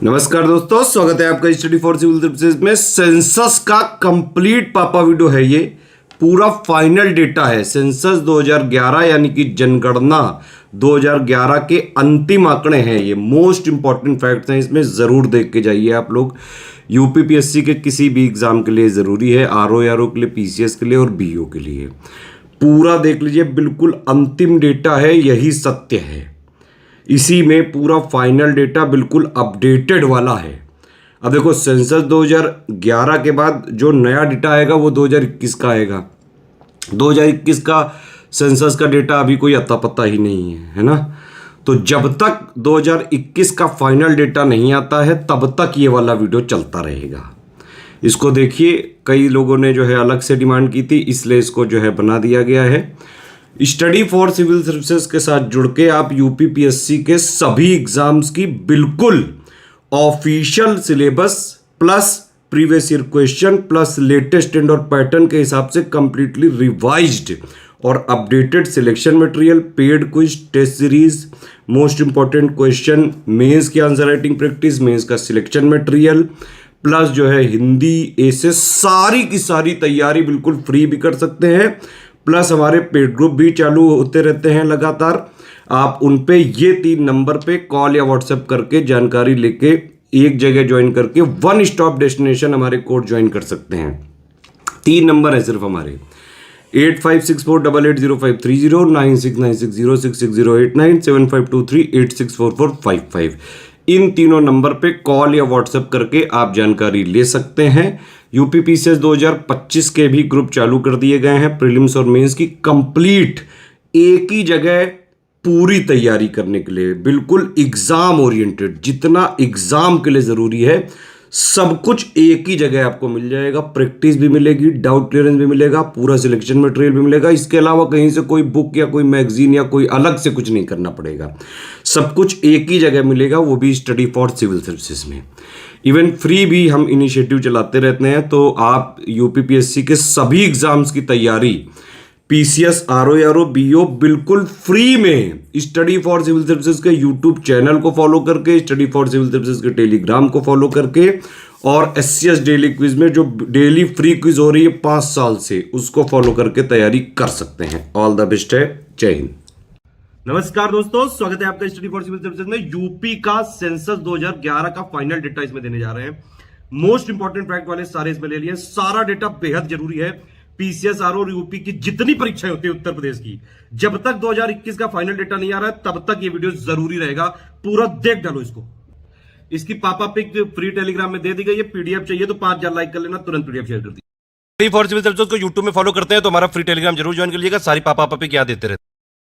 नमस्कार दोस्तों, स्वागत है आपका स्टडी फॉर सिविल सर्विसेज में। सेंसस का कंप्लीट पापा वीडियो है। ये पूरा फाइनल डेटा है सेंसस 2011 यानी कि जनगणना 2011 के अंतिम आंकड़े हैं। ये मोस्ट इंपॉर्टेंट फैक्ट्स हैं, इसमें ज़रूर देख के जाइए आप लोग। यूपीपीएससी के किसी भी एग्जाम के लिए ज़रूरी है, आरओ के लिए, पीसीएस के लिए और बीओ के लिए। पूरा देख लीजिए, बिल्कुल अंतिम डेटा है, यही सत्य है। इसी में पूरा फाइनल डेटा बिल्कुल अपडेटेड वाला है। अब देखो, सेंसस 2011 के बाद जो नया डेटा आएगा वो 2021 का आएगा। 2021 का सेंसस का डेटा अभी कोई अता पता ही नहीं है ना। तो जब तक 2021 का फाइनल डेटा नहीं आता है तब तक ये वाला वीडियो चलता रहेगा। इसको देखिए, कई लोगों ने जो है अलग से डिमांड की थी, इसलिए इसको जो है बना दिया गया है। स्टडी फॉर सिविल सर्विसेज के साथ जुड़ के आप यूपीपीएससी के सभी एग्जाम्स की बिल्कुल official syllabus plus previous year question plus latest trend और पैटर्न के हिसाब से कंप्लीटली रिवाइज्ड और updated selection material, paid quiz, test series, most important question, mains की आंसर राइटिंग प्रैक्टिस, मेंस का सिलेक्शन मटेरियल प्लस जो है हिंदी ऐसे सारी की सारी तैयारी बिल्कुल फ्री भी कर सकते हैं। प्लस हमारे पेड ग्रुप भी चालू होते रहते हैं लगातार। आप उन पे ये 3 नंबर पे कॉल या व्हाट्सएप करके जानकारी लेके एक जगह ज्वाइन करके वन स्टॉप डेस्टिनेशन हमारे कोर्स ज्वाइन कर सकते हैं। 3 नंबर है सिर्फ हमारे, 8564880530, 9696066089, 7523864455। इन तीनों नंबर पे कॉल या व्हाट्सएप करके आप जानकारी ले सकते हैं। यूपीपीसीएस 2025 के भी ग्रुप चालू कर दिए गए हैं, प्रीलिम्स और मेंस की कंप्लीट एक ही जगह पूरी तैयारी करने के लिए, बिल्कुल एग्जाम ओरिएंटेड। जितना एग्जाम के लिए जरूरी है सब कुछ एक ही जगह आपको मिल जाएगा। प्रैक्टिस भी मिलेगी, डाउट क्लियरेंस भी मिलेगा, पूरा सिलेक्शन मटेरियल भी मिलेगा। इसके अलावा कहीं से कोई बुक या कोई मैगजीन या कोई अलग से कुछ नहीं करना पड़ेगा। सब कुछ एक ही जगह मिलेगा, वो भी स्टडी फॉर सिविल सर्विसेज में। इवन फ्री भी हम इनिशिएटिव चलाते रहते हैं। तो आप यूपीपीएससी के सभी एग्जाम्स की तैयारी, पीसीएस, आरओ, बीओ बिल्कुल फ्री में स्टडी फॉर सिविल सर्विसेज के यूट्यूब चैनल को फॉलो करके, स्टडी फॉर सिविल सर्विसेज के टेलीग्राम को फॉलो करके और एससीएस डेली क्विज में जो डेली फ्री क्विज हो रही है 5 साल से, उसको फॉलो करके तैयारी कर सकते हैं। ऑल द बेस्ट है। जय हिंद। नमस्कार दोस्तों, स्वागत है आपका स्टडी फॉर सिविल सर्विसेज में। यूपी का सेंसस 2011 का फाइनल डेटा इसमें देने जा रहे हैं। मोस्ट इंपॉर्टेंट फैक्ट वाले सारे इसमें ले लिए। सारा डेटा बेहद जरूरी है। पीसीएस, आरओ और यूपी की जितनी परीक्षाएं होती है उत्तर प्रदेश की, जब तक 2021 का फाइनल डेटा नहीं आ रहा है तब तक ये वीडियो जरूरी रहेगा। पूरा देख डालो इसको। इसकी पापा पिक फ्री टेलीग्राम में दे दी गई है। पीडीएफ चाहिए तो 5000 लाइक कर लेना, तुरंत पीडीएफ शेयर कर दी। स्टडी फॉर सिविल सर्विसेज को यूट्यूब में फॉलो करते हैं तो हमारा फ्री टेलीग्राम जरूर ज्वाइन कर लीजिएगा। सारी पापा पिक याद देते रहते।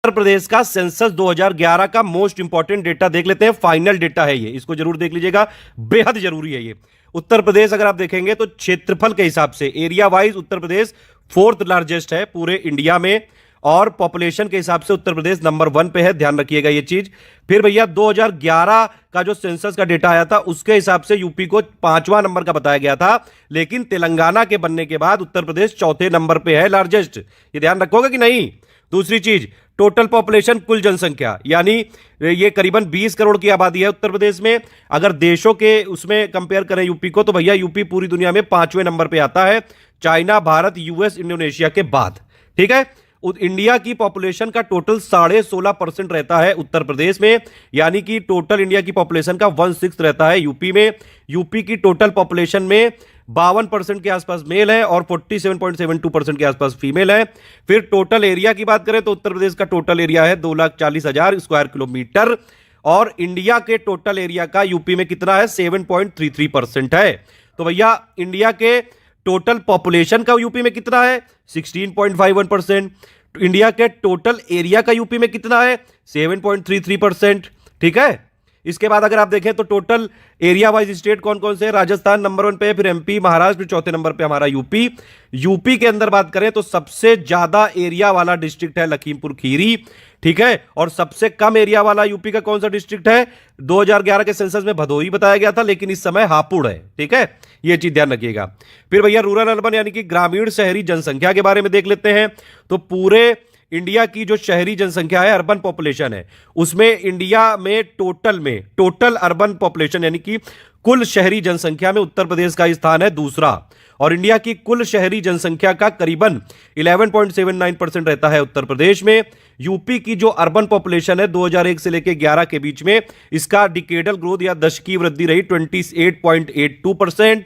उत्तर प्रदेश का सेंसस 2011 का मोस्ट इंपॉर्टेंट डेटा देख लेते हैं। फाइनल डेटा है ये, इसको जरूर देख लीजिएगा, बेहद जरूरी है ये। उत्तर प्रदेश अगर आप देखेंगे तो क्षेत्रफल के हिसाब से, area wise Uttar Pradesh 4th largest है पूरे इंडिया में, और पॉपुलेशन के हिसाब से उत्तर प्रदेश नंबर 1 पे है। ध्यान रखिएगा ये चीज। फिर भैया 2011 का जो सेंसस का डेटा आया था उसके हिसाब से यूपी को 5वां नंबर का बताया गया था, लेकिन तेलंगाना के बनने के बाद उत्तर प्रदेश 4थे नंबर पे है लार्जेस्ट। ये ध्यान रखोगे कि नहीं। दूसरी चीज, टोटल पॉपुलेशन, कुल जनसंख्या, यानी ये करीबन 20 करोड़ की आबादी है उत्तर प्रदेश में। अगर देशों के उसमें कंपेयर करें यूपी को, तो भैया यूपी पूरी दुनिया में 5वें नंबर पे आता है, चाइना, भारत, यूएस, इंडोनेशिया के बाद। ठीक है। इंडिया की पॉपुलेशन का टोटल 16.5% रहता है उत्तर प्रदेश में, यानी कि टोटल इंडिया की पॉपुलेशन का 1/6 रहता है यूपी में। यूपी की टोटल पॉपुलेशन में 52% के आसपास मेल है और 47.72% के आसपास फीमेल है। फिर टोटल एरिया की बात करें तो उत्तर प्रदेश का टोटल एरिया है 2,40,000 स्क्वायर किलोमीटर, और इंडिया के टोटल एरिया का यूपी में कितना है, 7.33% है। तो भैया इंडिया के टोटल पॉपुलेशन का यूपी में कितना है, 16.51%। इंडिया के टोटल एरिया का यूपी में कितना है, 7.33%। ठीक है। इसके बाद अगर आप देखें तो टोटल एरिया वाइज स्टेट कौन कौन से, राजस्थान नंबर 1 पे, फिर एमपी, महाराष्ट्र, फिर 4थे नंबर पे हमारा यूपी। यूपी के अंदर बात करें तो सबसे ज्यादा एरिया वाला डिस्ट्रिक्ट है लखीमपुर खीरी। ठीक है। और सबसे कम एरिया वाला यूपी का कौन सा डिस्ट्रिक्ट है, 2011 के सेंसस में भदोही बताया गया था, लेकिन इस समय हापुड़ है। ठीक है, ये चीज ध्यान रखिएगा। फिर भैया रूरल अर्बन यानी कि ग्रामीण शहरी जनसंख्या के बारे में देख लेते हैं। तो पूरे इंडिया की जो शहरी जनसंख्या है, अर्बन पॉपुलेशन है, उसमें इंडिया में टोटल अर्बन पॉपुलेशन यानी कि कुल शहरी जनसंख्या में उत्तर प्रदेश का स्थान है दूसरा, और इंडिया की कुल शहरी जनसंख्या का करीबन 11.79% रहता है उत्तर प्रदेश में। यूपी की जो अर्बन पॉपुलेशन है 2001 से लेकर 11 के बीच में, इसका डिकेडल ग्रोथ या दशकीय वृद्धि रही 28.82%।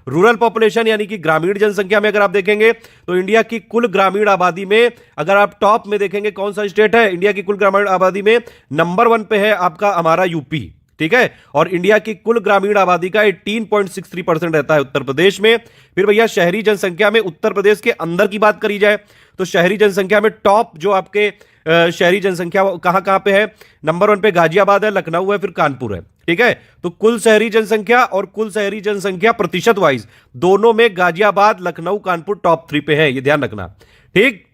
रूरल पॉपुलेशन यानी कि ग्रामीण जनसंख्या में अगर आप देखेंगे तो इंडिया की कुल ग्रामीण आबादी में अगर आप टॉप में देखेंगे कौन सा स्टेट है इंडिया की कुल ग्रामीण आबादी में, नंबर 1 पे है आपका हमारा यूपी, ठीक है। और इंडिया की कुल ग्रामीण आबादी का 18.63% रहता है उत्तर प्रदेश में। फिर भैया शहरी जनसंख्या में उत्तर प्रदेश के अंदर की बात करी जाए तो शहरी जनसंख्या में टॉप जो आपके शहरी जनसंख्या कहां कहां पे है, नंबर 1 पे गाजियाबाद है, लखनऊ है, फिर कानपुर है, ठीक है। तो कुल शहरी जनसंख्या और कुल शहरी जनसंख्या प्रतिशत वाइज दोनों में गाजियाबाद, लखनऊ, कानपुर टॉप 3 पे है, ये ध्यान रखना, ठीक।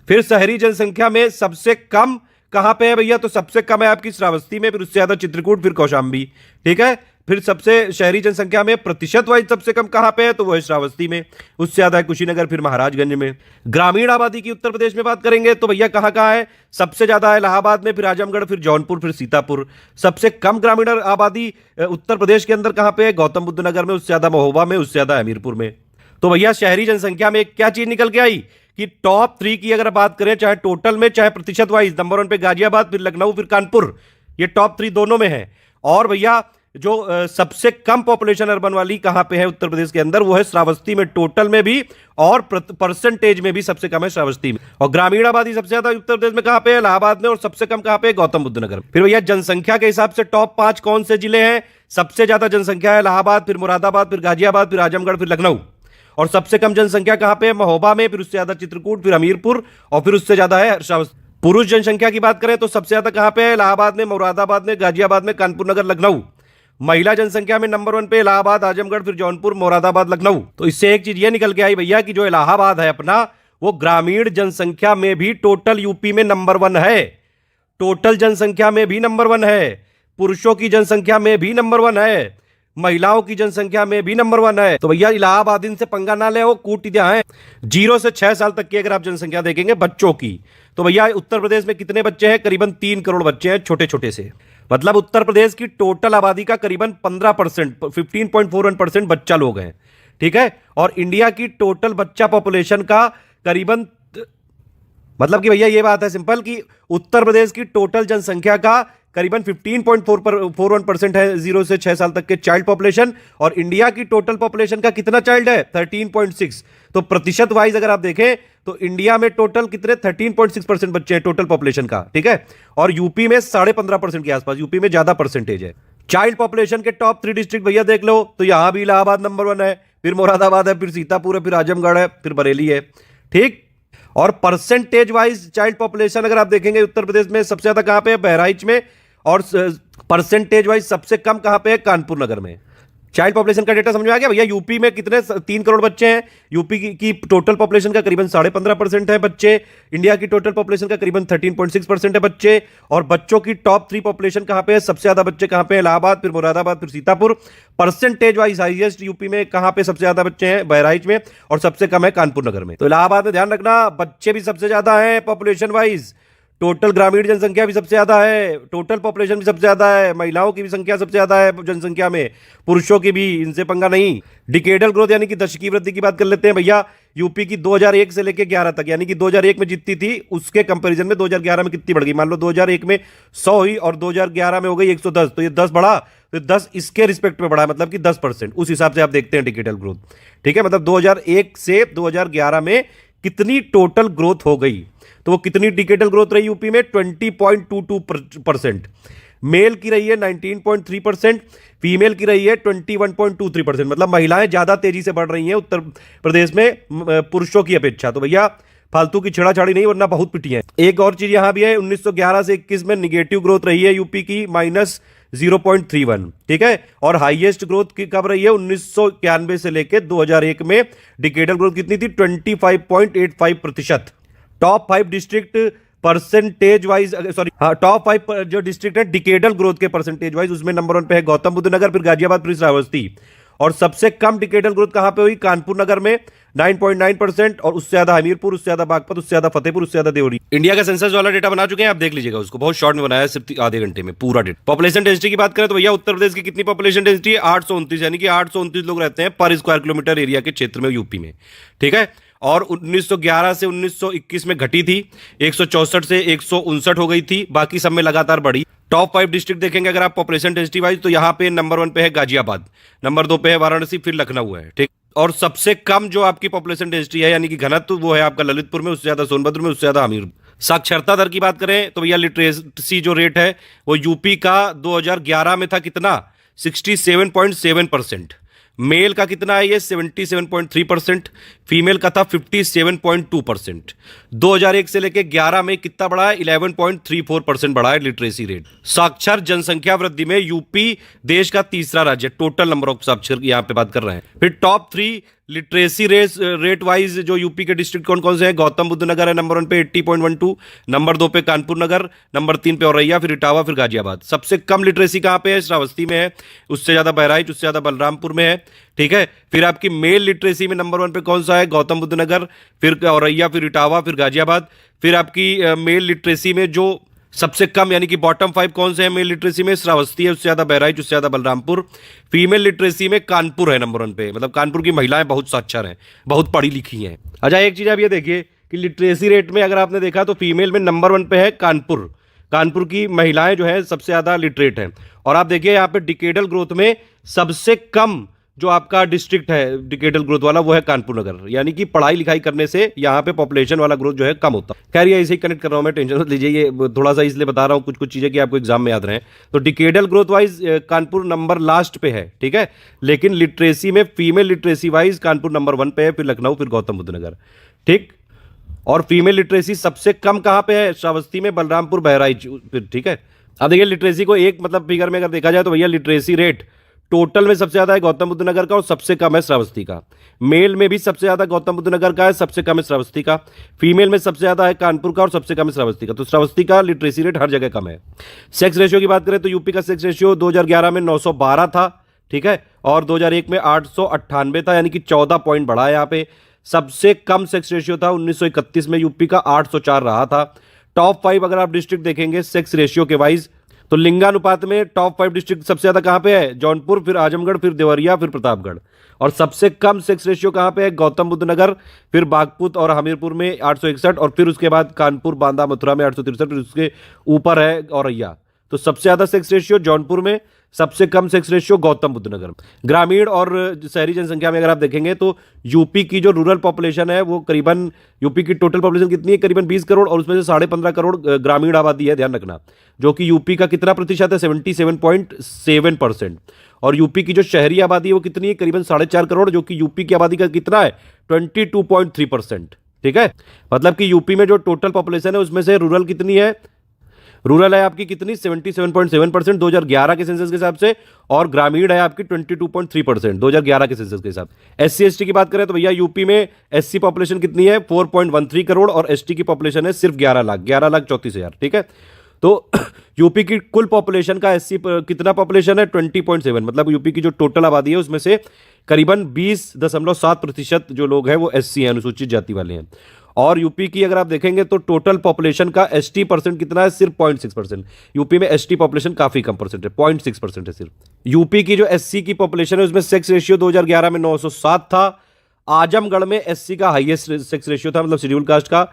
फिर शहरी जनसंख्या में सबसे कम कहां पे है भैया, तो सबसे कम है आपकी श्रावस्ती में, फिर उससे ज्यादा चित्रकूट, फिर कौशाम्बी, ठीक है। फिर सबसे शहरी जनसंख्या में प्रतिशत वाइज सबसे कम कहां पे है, तो वो है श्रावस्ती में, उससे ज्यादा है कुशीनगर, फिर महाराजगंज में। ग्रामीण आबादी की उत्तर प्रदेश में बात करेंगे तो भैया कहां कहां है, सबसे ज्यादा है इलाहाबाद में, फिर आजमगढ़, फिर जौनपुर, फिर सीतापुर। सबसे कम ग्रामीण आबादी उत्तर प्रदेश के अंदर कहां पे है, गौतम बुद्ध नगर में, उससे ज्यादा महोबा में, उससे ज्यादा हमीरपुर में। तो भैया शहरी जनसंख्या में क्या चीज निकल के आई कि टॉप 3 की अगर बात करें, चाहे टोटल में चाहे प्रतिशत वाइज, नंबर 1 पे गाजियाबाद, फिर लखनऊ, फिर कानपुर, ये टॉप 3 दोनों में है। और भैया जो सबसे कम पॉपुलेशन अर्बन वाली कहां पे है उत्तर प्रदेश के अंदर, वो है श्रावस्ती में, टोटल में भी और परसेंटेज में भी सबसे कम है श्रावस्ती में। और ग्रामीण आबादी सबसे ज्यादा उत्तर प्रदेश में कहां पे है, इलाहाबाद में, और सबसे कम कहां पे है, गौतम बुद्ध नगर। फिर भैया जनसंख्या के हिसाब से टॉप 5 कौन से जिले हैं, सबसे ज्यादा जनसंख्या है इलाहाबाद, फिर मुरादाबाद, फिर गाजियाबाद, फिर आजमगढ़, फिर लखनऊ। और सबसे कम जनसंख्या कहां पे है, महोबा में, फिर उससे ज्यादा चित्रकूट, फिर हमीरपुर, और फिर उससे ज्यादा है श्रावस्ती। पुरुष जनसंख्या की बात करें तो सबसे ज्यादा कहां पे है, इलाहाबाद में, मुरादाबाद में, गाजियाबाद में, कानपुर नगर, लखनऊ। महिला जनसंख्या में नंबर 1 पे इलाहाबाद, आजमगढ़, फिर जौनपुर, मुरादाबाद, लखनऊ। तो इससे एक चीज ये निकल के आई भैया कि जो इलाहाबाद है अपना, वो ग्रामीण जनसंख्या में भी टोटल यूपी में नंबर 1 है, टोटल जनसंख्या में भी नंबर 1 है, पुरुषों की जनसंख्या में भी नंबर 1 है, महिलाओं की जनसंख्या में भी नंबर 1 है। तो भैया इलाहाबाद इनसे पंगा ना ले, वो कूटिया है। 0 से 6 साल तक की अगर आप जनसंख्या देखेंगे बच्चों की, तो भैया उत्तर प्रदेश में कितने बच्चे हैं, करीबन 3 करोड़ बच्चे हैं छोटे छोटे से। मतलब उत्तर प्रदेश की टोटल आबादी का करीबन 15%, 15.41% बच्चा लोग हैं, ठीक है। और इंडिया की टोटल बच्चा पॉपुलेशन का करीबन, मतलब कि भैया ये बात है सिंपल कि उत्तर प्रदेश की टोटल जनसंख्या का करीबन 15.41% है 0 से 6 साल तक के चाइल्ड पॉपुलेशन, और इंडिया की टोटल पॉपुलेशन का कितना चाइल्ड है, 13.6। तो प्रतिशत वाइज अगर आप देखें तो इंडिया में टोटल कितने 13.6% बच्चे हैं टोटल पॉपुलेशन का, ठीक है। और यूपी में 15.5% के आसपास, यूपी में ज्यादा परसेंटेज है। चाइल्ड पॉपुलेशन के टॉप 3 डिस्ट्रिक्ट भैया देख लो तो यहां भी इलाहाबाद नंबर 1 है, फिर मुरादाबाद है, फिर सीतापुर है, फिर आजमगढ़ है, फिर बरेली है, ठीक। और परसेंटेज वाइज चाइल्ड पॉपुलेशन अगर आप देखेंगे उत्तर प्रदेश में सबसे ज्यादा कहां पे है, बहराइच में, और परसेंटेज वाइज सबसे कम कहां पे है, कानपुर नगर में। चाइल्ड पॉपुलेशन का डेटा समझ में आ गया भैया। यूपी में कितने 3 करोड़ बच्चे हैं, यूपी की टोटल पॉपुलेशन का करीबन 15.5% है बच्चे, इंडिया की टोटल पॉपुलेशन का करीबन 13.6% है बच्चे। और बच्चों की टॉप 3 पॉपुलेशन कहां पे है, सबसे ज्यादा बच्चे कहां पे है, इलाहाबाद, फिर मुरादाबाद, फिर Sitapur. Percentage wise highest UP में कहां पे सबसे ज्यादा बच्चे हैं, बहराइच में, और सबसे कम है कानपुर नगर में। तो इलाहाबाद में ध्यान रखना बच्चे भी सबसे ज्यादा है पॉपुलेशन वाइज, टोटल ग्रामीण जनसंख्या भी सबसे ज्यादा है, टोटल पॉपुलेशन भी सबसे ज्यादा है, महिलाओं की भी संख्या सबसे ज्यादा है जनसंख्या में, पुरुषों की भी, इनसे पंगा नहीं। डिकेडल ग्रोथ यानी कि दशकीय वृद्धि की बात कर लेते हैं भैया। यूपी की 2001 से लेकर 11 तक, यानी कि 2001 में जितनी थी उसके कंपैरिजन में 2011 में कितनी बढ़ गई, मान लो 2001 में 100 हुई और 2011 में हो गई 110, तो ये 10 बढ़ा, तो 10 इसके रिस्पेक्ट में बढ़ा, मतलब कि 10%। उस हिसाब से आप देखते हैं डिकेडल ग्रोथ, ठीक है। मतलब 2001 से 2011 में कितनी टोटल ग्रोथ हो गई, तो वो कितनी डिकेडल ग्रोथ रही यूपी में, 20.22%। मेल की रही है 19.3%, फीमेल की रही है 21.23%। मतलब महिलाएं ज्यादा तेजी से बढ़ रही हैं उत्तर प्रदेश में पुरुषों की अपेक्षा। तो भैया फालतू की छेड़ाछाड़ी नहीं, वरना बहुत पिटी है। एक और चीज यहां भी है, 1911 से 21 में निगेटिव ग्रोथ रही है यूपी की -0.31, ठीक है। और हाईएस्ट ग्रोथ कब रही है, 1991 से लेकर 2001 में डिकेडल ग्रोथ कितनी थी, 25.85%। Top 5 district percentage wise, sorry हाँ, टॉप 5 जो डिस्ट्रिक्ट है डिकेडल ग्रोथ के परसेंटेज वाइज, उसमें नंबर 1 पे है गौतम बुद्ध नगर, फिर गाजियाबाद, फिर श्रावस्ती। और सबसे कम डिकेडल ग्रोथ कहां पे हुई, कानपुर नगर में 9.9%, और उससे ज्यादा हमीरपुर, उससे ज्यादा बागपत, उससे ज्यादा फतेहपुर, उससे ज्यादा देवरी। इंडिया का सेंसस वाला डेटा बना चुके हैं, आप देख लीजिएगा उसको, बहुत शॉर्ट में बनाया है, सिर्फ आधे घंटे में पूरा डेटा। पॉपुलेशन डेंसिटी की बात करें तो भैया उत्तर प्रदेश की कितनी पॉपुलेशन डेंसिटी है? 829, यानी कि 829 लोग रहते हैं पर स्क्वायर किलोमीटर एरिया के क्षेत्र में यूपी में, ठीक है। और 1911 से 1921 में घटी थी, 164 से 159 हो गई थी, बाकी सब में लगातार बढ़ी। टॉप 5 डिस्ट्रिक्ट देखेंगे अगर आप पॉपुलेशन डेंसिटी वाइज, तो यहाँ पे नंबर 1 पे है गाजियाबाद, नंबर 2 पे है वाराणसी, फिर लखनऊ है, ठीक। और सबसे कम जो आपकी पॉपुलेशन डेंसिटी है यानी कि घनत्व, वो है आपका ललितपुर में, उससे ज्यादा सोनभद्र में, उससे ज्यादा हमीरपुर। साक्षरता दर की बात करें तो भैया लिटरेसी जो रेट है वो यूपी का 2011 में था कितना? 67.7%। मेल का कितना है ये? 77.3%। फीमेल का था 57.2%। 2001 से लेके 11 में कितना बढ़ा है? 11.34% बढ़ा है लिटरेसी रेट। साक्षर जनसंख्या वृद्धि में यूपी देश का तीसरा राज्य, टोटल नंबर ऑफ साक्षर की यहां पे बात कर रहे हैं। फिर टॉप 3 लिटरेसी रेट वाइज जो यूपी के डिस्ट्रिक्ट कौन कौन से हैं? गौतम बुद्ध नगर है नंबर 1 पे 80.12, नंबर 2 पे कानपुर नगर, नंबर 3 पे औरैया, फिर इटावा, फिर गाजियाबाद। सबसे कम लिटरेसी कहां पे है? श्रावस्ती में है, उससे ज्यादा बहराइच, उससे ज्यादा बलरामपुर में है, ठीक है। फिर आपकी मेल लिटरेसी में नंबर 1 पे कौन सा है? गौतम बुद्ध नगर, फिर औरैया, फिर इटावा, फिर गाजियाबाद। फिर आपकी मेल लिटरेसी में जो सबसे कम यानी कि बॉटम 5 कौन से हैं मेल लिटरेसी में? श्रावस्ती है, उससे ज्यादा बहराइच, उससे ज्यादा बलरामपुर। फीमेल लिटरेसी में कानपुर है नंबर 1 पे, मतलब कानपुर की महिलाएं बहुत साक्षर हैं, बहुत पढ़ी लिखी हैं। अच्छा, एक चीज आप ये देखिए कि लिटरेसी रेट में अगर आपने देखा तो फीमेल में नंबर 1 पे है कानपुर, कानपुर की महिलाएं जो है सबसे ज्यादा लिटरेट हैं। और आप देखिए यहाँ पे डिकेडल ग्रोथ में सबसे कम जो आपका डिस्ट्रिक्ट है डिकेडल ग्रोथ वाला, वो है कानपुर नगर, यानी कि पढ़ाई लिखाई करने से यहाँ पे पॉपुलेशन वाला ग्रोथ जो है कम होता है। खैर ये ऐसे ही कनेक्ट कर रहा हूँ मैं, टेंशन मत लीजिए, ये थोड़ा सा इसलिए बता रहा हूँ कुछ कुछ चीजें कि आपको एग्जाम में याद रहे। तो decadal growth wise Kanpur number last पे है, ठीक है, लेकिन लिटरेसी में female literacy wise Kanpur number 1 पे है, फिर लखनऊ, फिर गौतम बुद्ध नगर, ठीक। और फीमेल लिटरेसी सबसे कम कहाँ पे है? श्रावस्ती में, बलरामपुर, बहराइच, फिर, ठीक है। अब देखिए लिटरेसी को एक मतलब फिगर में अगर देखा जाए तो भैया लिटरेसी रेट टोटल में सबसे ज्यादा है गौतम बुद्ध नगर का और सबसे कम है श्रावस्ती का। मेल में भी सबसे ज्यादा गौतम बुद्ध नगर का है, सबसे कम है श्रावस्ती का। फीमेल में सबसे ज्यादा है कानपुर का और सबसे कम है श्रावस्ती का। तो श्रावस्ती का लिटरेसी रेट हर जगह कम है। सेक्स रेशियो की बात करें तो यूपी का सेक्स रेशियो 2011 में 912 था, ठीक है, और 2001 में 898 था, यानी कि 14 पॉइंट बढ़ा है यहाँ पे। सबसे कम सेक्स रेशियो था 1931 में यूपी का 804 रहा था। टॉप 5 अगर आप डिस्ट्रिक्ट देखेंगे सेक्स रेशियो के वाइज तो लिंगानुपात में टॉप 5 डिस्ट्रिक्ट सबसे ज्यादा कहां पे है? जौनपुर, फिर आजमगढ़, फिर देवरिया, फिर प्रतापगढ़। और सबसे कम सेक्स रेशियो कहां पे है? गौतम बुद्ध नगर, फिर बागपुत और हमीरपुर में 861, और फिर उसके बाद कानपुर, बांदा, मथुरा में 863, फिर उसके ऊपर है औरैया। तो सबसे ज्यादा सेक्स रेशियो जौनपुर में, सबसे कम सेक्स रेशियो गौतम बुद्ध नगर। ग्रामीण और शहरी जनसंख्या में अगर आप देखेंगे तो यूपी की जो रूरल पॉपुलेशन है वो करीबन, यूपी की टोटल पॉपुलेशन कितनी है? करीबन 20 करोड़, और उसमें से 15.5 करोड़ ग्रामीण आबादी है, ध्यान रखना, जो कि यूपी का कितना प्रतिशत है? 77.7%। और यूपी की जो शहरी आबादी है वो कितनी है? करीबन 4.5 करोड़, जो कि यूपी की आबादी का कितना है? 22.3%, ठीक है। मतलब कि यूपी में जो टोटल पॉपुलेशन है उसमें से रूरल कितनी है? रूरल है आपकी कितनी? 77.7% 2011 के सेंसस के हिसाब से, और ग्रामीण है आपकी 22.3% 2011 के सेंसस के हिसाब से। एससी एसटी की बात करें तो भैया यूपी में एससी पॉपुलेशन कितनी है? 4.13 करोड़, और एसटी की पॉपुलेशन है सिर्फ 11,34,000, ठीक है। तो यूपी की कुल पॉपुलेशन का एससी कितना पॉपुलेशन है? 20.7, मतलब यूपी की जो टोटल आबादी है उसमें से करीबन 20.7% जो लोग हैं वो एससी हैं, अनुसूचित जाति वाले हैं। और यूपी की अगर आप देखेंगे तो टोटल पॉपुलेशन का एसटी परसेंट कितना है? सिर्फ 0.6%। यूपी में एसटी पॉपुलेशन काफी कम परसेंट है, 0.6% है सिर्फ। यूपी की जो एससी की पॉपुलेशन है उसमें सेक्स रेशियो 2011 में 907 था। आजमगढ़ में एससी का हाईएस्ट सेक्स रेशियो था, मतलब शेड्यूल कास्ट का।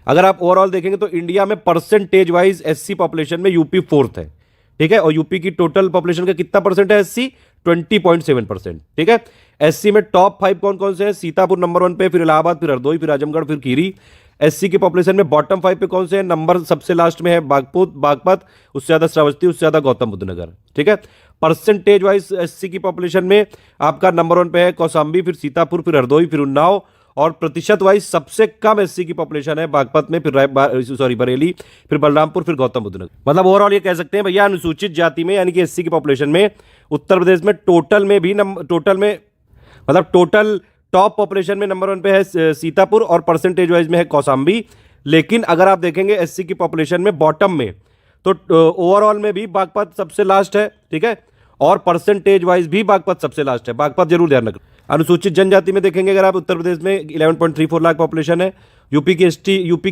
अगर आप ओवरऑल देखेंगे तो इंडिया में परसेंटेज वाइज एससी पॉपुलेशन में यूपी 4th है, ठीक है। और यूपी की टोटल पॉपुलेशन का कितना परसेंट है एससी? 20.7%, ठीक है। एससी में टॉप 5 कौन कौन से हैं? सीतापुर नंबर 1 पे, फिर इलाहाबाद, फिर हरदोई, फिर आजमगढ़, फिर खीरी। एससी की पॉपुलेशन में बॉटम 5 पे कौन से हैं? नंबर सबसे लास्ट में है बागपत, उससे ज्यादा श्रावस्ती, उससे ज्यादा गौतम बुद्ध नगर, ठीक है। परसेंटेज वाइज एससी की पॉपुलेशन में आपका नंबर 1 पे है कौशाम्बी, फिर सीतापुर, फिर हरदोई, फिर उन्नाव। और प्रतिशत वाइज सबसे कम एससी की पॉपुलेशन है बागपत में, फिर बरेली, फिर बलरामपुर, फिर गौतम बुद्ध नगर। मतलब ओवरऑल ये कह सकते हैं भैया अनुसूचित जाति में यानी कि एससी की पॉपुलेशन में उत्तर प्रदेश में टोटल टॉप पॉपुलेशन में नंबर 1 पे है सीतापुर, और परसेंटेज वाइज में है कौशाम्बी। लेकिन अगर आप देखेंगे एससी की पॉपुलेशन में बॉटम में तो ओवरऑल में भी बागपत सबसे लास्ट है, ठीक है, और परसेंटेज वाइज भी बागपत सबसे लास्ट है। बागपत जरूर ध्यान रखना। अनुसूचित जनजाति में देखेंगे अगर आप, उत्तर प्रदेश में 11.34 लाख पॉपुलेशन है। यूपी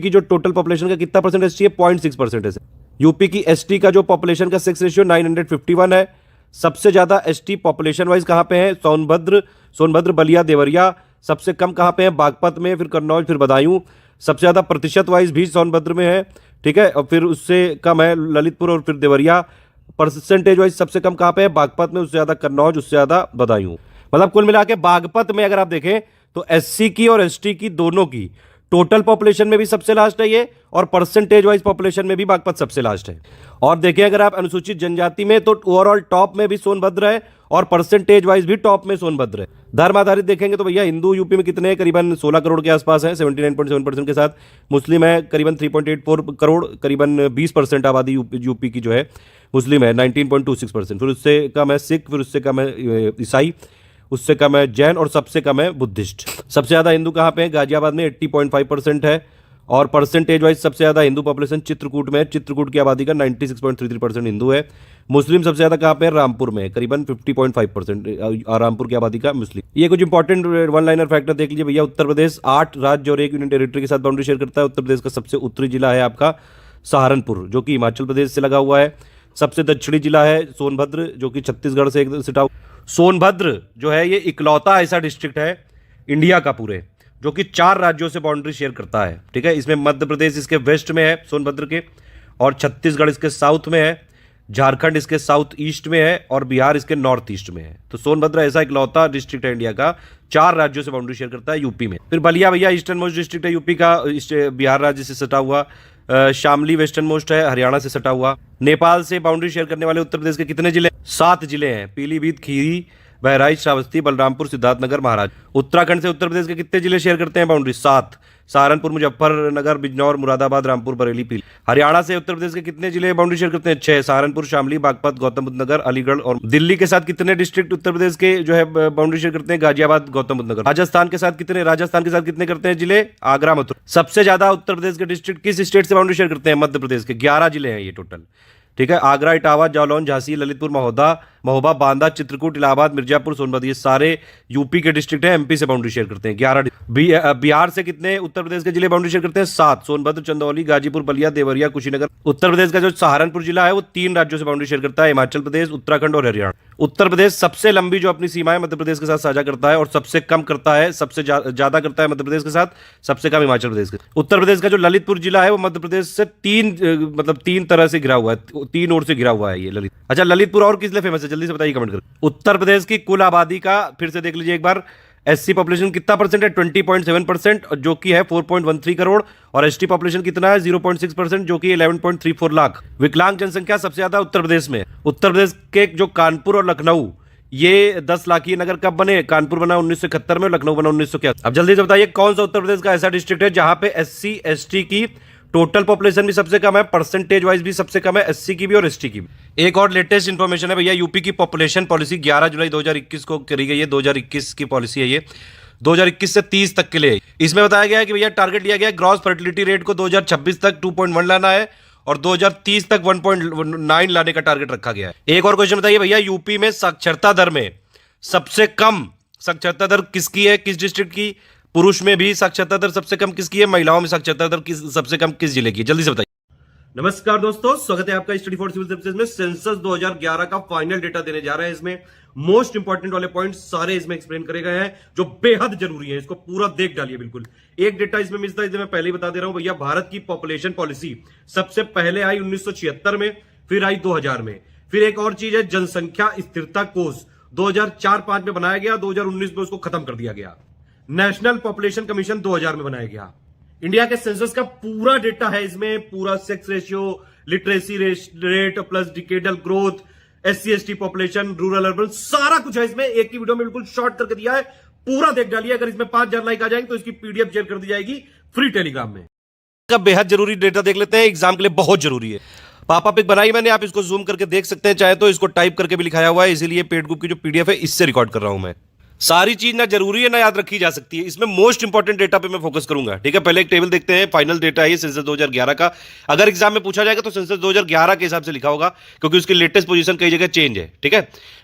की जो टोटल पॉपुलेशन का कितना परसेंट एसटी है, 0.6% है। यूपी की एसटी का जो पॉपुलेशन का सेक्स रेशियो 951 है। सबसे ज्यादा एसटी पॉपुलेशन वाइज कहां पे है, सोनभद्र बलिया देवरिया। सबसे कम कहां पे है, बागपत में, फिर कन्नौज, फिर बदायूं। सबसे ज्यादा प्रतिशत वाइज भी सोनभद्र में है, ठीक है, और फिर उससे कम है ललितपुर और फिर देवरिया। परसेंटेज वाइज सबसे कम कहां पे है, बागपत में, उससे ज्यादा कन्नौज, उससे ज्यादा बदायूं। मतलब कुल मिला के बागपत में अगर आप देखें तो एससी की और एसटी की दोनों की टोटल पॉपुलेशन में भी सबसे लास्ट है ये, और परसेंटेज वाइज पॉपुलेशन में भी बागपत सबसे लास्ट है। और देखें अगर आप अनुसूचित जनजाति में तो ओवरऑल टॉप में भी सोनभद्र है और परसेंटेज वाइज भी टॉप में सोनभद्र है। धर्म आधारित देखेंगे तो भैया हिंदू यूपी में कितने हैं, करीबन 16 करोड़ के आसपास है, 79.7% के साथ। मुस्लिम है करीबन 3.84 करोड़, करीबन 20% आबादी यूपी की जो है मुस्लिम है, 19.26%। फिर उससे कम है सिख, फिर उससे कम है ईसाई, उससे कम है जैन, और सबसे कम है बुद्धिस्ट। सबसे ज्यादा हिंदू कहां पे है, गाजियाबाद में 80.5% है। और परसेंटेज वाइज सबसे ज्यादा हिंदू पॉपुलेशन चित्रकूट में है। चित्रकूट की आबादी का 96.33% हिंदू है। मुस्लिम सबसे ज्यादा कहां पे है, रामपुर में, करीबन 50.5% रामपुर की आबादी का मुस्लिम। ये कुछ इंपॉर्टेंट वन लाइनर फैक्टर देख लीजिए भैया। उत्तर प्रदेश 8 राज्य और 1 यूनियन टेरिटरी के साथ बाउंड्री शेयर करता है। उत्तर प्रदेश का सबसे उत्तरी जिला है आपका सहारनपुर, जो कि हिमाचल प्रदेश से लगा हुआ है। सबसे दक्षिणी जिला है सोनभद्र, जो कि छत्तीसगढ़ से एक सिटा। सोनभद्र जो है ये इकलौता ऐसा डिस्ट्रिक्ट है इंडिया का पूरे, जो कि 4 राज्यों से बाउंड्री शेयर करता है, ठीक है। इसमें मध्य प्रदेश इसके वेस्ट में है सोनभद्र के, और छत्तीसगढ़ इसके साउथ में है, झारखंड इसके साउथ ईस्ट में है, और बिहार इसके नॉर्थ ईस्ट में है। तो सोनभद्र ऐसा इकलौता डिस्ट्रिक्ट है इंडिया का, 4 राज्यों से बाउंड्री शेयर करता है यूपी में। फिर बलिया भैया ईस्टर्न मोस्ट डिस्ट्रिक्ट है यूपी का, बिहार राज्य से सटा हुआ। शामली वेस्टर्न मोस्ट है, हरियाणा से सटा हुआ। नेपाल से बाउंड्री शेयर करने वाले उत्तर प्रदेश के कितने जिले, 7 जिले हैं, पीलीभीत, खीरी, बहराइच, श्रावस्ती, बलरामपुर, सिद्धार्थनगर, महाराज। उत्तराखंड से उत्तर प्रदेश के कितने जिले शेयर करते हैं बाउंड्री, 7, सहारनपुर, मुजफ्फरनगर, बिजनौर, मुरादाबाद, रामपुर, बरेली, पीली। हरियाणा से उत्तर प्रदेश के कितने जिले बाउंड्री शेयर करते हैं, 6, सहारनपुर, शामली, बागपत, गौतम बुद्ध नगर, अलीगढ़। और दिल्ली के साथ कितने डिस्ट्रिक्ट उत्तर प्रदेश के जो है बाउंड्री शेयर करते हैं, गाजियाबाद, गौतम बुद्ध नगर। राजस्थान के साथ कितने करते हैं जिले, आगरा, मथुरा। सबसे ज्यादा उत्तर प्रदेश के डिस्ट्रिक्ट किस स्टेट से बाउंड्री शेयर करते हैं, मध्य प्रदेश के, 11 जिले हैं ये टोटल, ठीक है। आगरा, इटावा, जालौन, झांसी, ललितपुर, महोबा, बांदा, चित्रकूट, इलाहाबाद, मिर्जापुर, सोनभद्र, ये सारे यूपी के डिस्ट्रिक्ट हैं, एमपी से बाउंड्री शेयर करते हैं 11। बिहार से कितने उत्तर प्रदेश के जिले बाउंड्री शेयर करते हैं, 7, सोनभद्र, चंदौली, गाजीपुर, बलिया, देवरिया, कुशीनगर। उत्तर प्रदेश का जो सहारनपुर जिला है वो 3 राज्यों से बाउंड्री शेयर करता है, हिमाचल प्रदेश, उत्तराखंड और हरियाणा। उत्तर प्रदेश सबसे लंबी जो अपनी सीमाएं मध्य प्रदेश के साथ साझा करता है, और सबसे कम करता है, सबसे ज्यादा करता है मध्य प्रदेश के साथ, सबसे कम हिमाचल प्रदेश के। उत्तर प्रदेश का जो ललितपुर जिला है वो मध्य प्रदेश से 3 तरह से घिरा हुआ है, 3 ओर से घिरा हुआ है ये ललित। अच्छा, ललितपुर और किस लिए फेमस है, जल्दी से बताइए कमेंट करके। उत्तर प्रदेश की कुल आबादी का फिर से देख लीजिए एक बार, एससी पॉपुलेशन कितना परसेंट है, 20.7%, जो कि है 4.13 करोड़। और एसटी पॉपुलेशन कितना है, 0.6%, जो कि 11.34 लाख। विकलांग जनसंख्या सबसे ज्यादा उत्तर प्रदेश में। उत्तर प्रदेश के जो कानपुर और लखनऊ, ये 10 लाख ये नगर कब बने, कानपुर बना 1971 में, लखनऊ बना 1981। अब जल्दी से बताइए कौन सा उत्तर प्रदेश का ऐसा डिस्ट्रिक्ट है जहां पे एससी एसटी की टोटल पॉपुलेशन भी सबसे कम है, परसेंटेज वाइज भी सबसे कम है, एससी की भी और एसटी की भी। एक और लेटेस्ट इंफॉर्मेशन है भैया, यूपी की पॉपुलेशन पॉलिसी 11 जुलाई 2021 को करी गई है। 2021 की पॉलिसी है ये, 2021 से 30 तक के लिए। इसमें बताया गया है कि भैया टारगेट लिया गया है ग्रॉस फर्टिलिटी रेट को 2026 तक 2.1 लाना है, और 2030 तक 1.9 लाने का टारगेट रखा गया है। एक और क्वेश्चन बताइए भैया, यूपी में साक्षरता दर में सबसे कम साक्षरता दर किसकी है, किस डिस्ट्रिक्ट की। पुरुष में भी साक्षरता दर सबसे कम किसकी है, महिलाओं में साक्षरता दर सबसे कम किस जिले की है, जल्दी से बताइए। नमस्कार दोस्तों, स्वागत है आपका स्टडी फॉर सिविल सर्विसेज में। सेंसस 2011 का फाइनल डेटा देने जा रहे हैं। इसमें मोस्ट इंपॉर्टेंट वाले पॉइंट्स सारे इसमें एक्सप्लेन करे गए हैं, जो बेहद जरूरी है। इसको पूरा देख डालिए बिल्कुल। एक डेटा इसमें मिस था, इसे मैं पहले ही बता दे रहा हूं भैया। भारत की पॉपुलेशन पॉलिसी सबसे पहले आई 1976 में, फिर आई 2000 में। फिर एक और चीज है, जनसंख्या स्थिरता कोष 2004-5 में बनाया गया, 2019 में उसको खत्म कर दिया गया। नेशनल पॉपुलेशन कमीशन 2000 में बनाया गया। इंडिया के सेंसस का पूरा डेटा है इसमें, पूरा sex ratio, literacy rate plus decadal growth, SC ST population, rural urban, सारा कुछ है इसमें। एक ही वीडियो में बिल्कुल शॉर्ट करके दिया है, पूरा देख डालिए। अगर इसमें 5000 लाइक आ जाएंगे तो इसकी पीडीएफ शेयर कर दी जाएगी फ्री टेलीग्राम में। का बेहद जरूरी डेटा देख लेते हैं, एग्जाम के लिए बहुत जरूरी है। पापा पिक बनाई मैंने, आप इसको जूम करके देख सकते हैं, चाहे तो इसको टाइप करके भी लिखाया हुआ है, इसीलिए पेड ग्रुप की जो पीडीएफ है इससे रिकॉर्ड कर रहा हूं मैं। सारी चीज ना जरूरी है ना याद रखी जा सकती है, इसमें मोस्ट इंपॉर्टेंट डेटा पे मैं फोकस करूंगा। ठीक है, पहले एक टेबल देखते हैं, फाइनल डेटा है ये सेंसस 2011 का। अगर एग्जाम में पूछा जाएगा तो सेंसस 2011 के हिसाब से लिखा होगा, क्योंकि उसकी लेटेस्ट पोजीशन कई जगह चेंज है। ठीक है,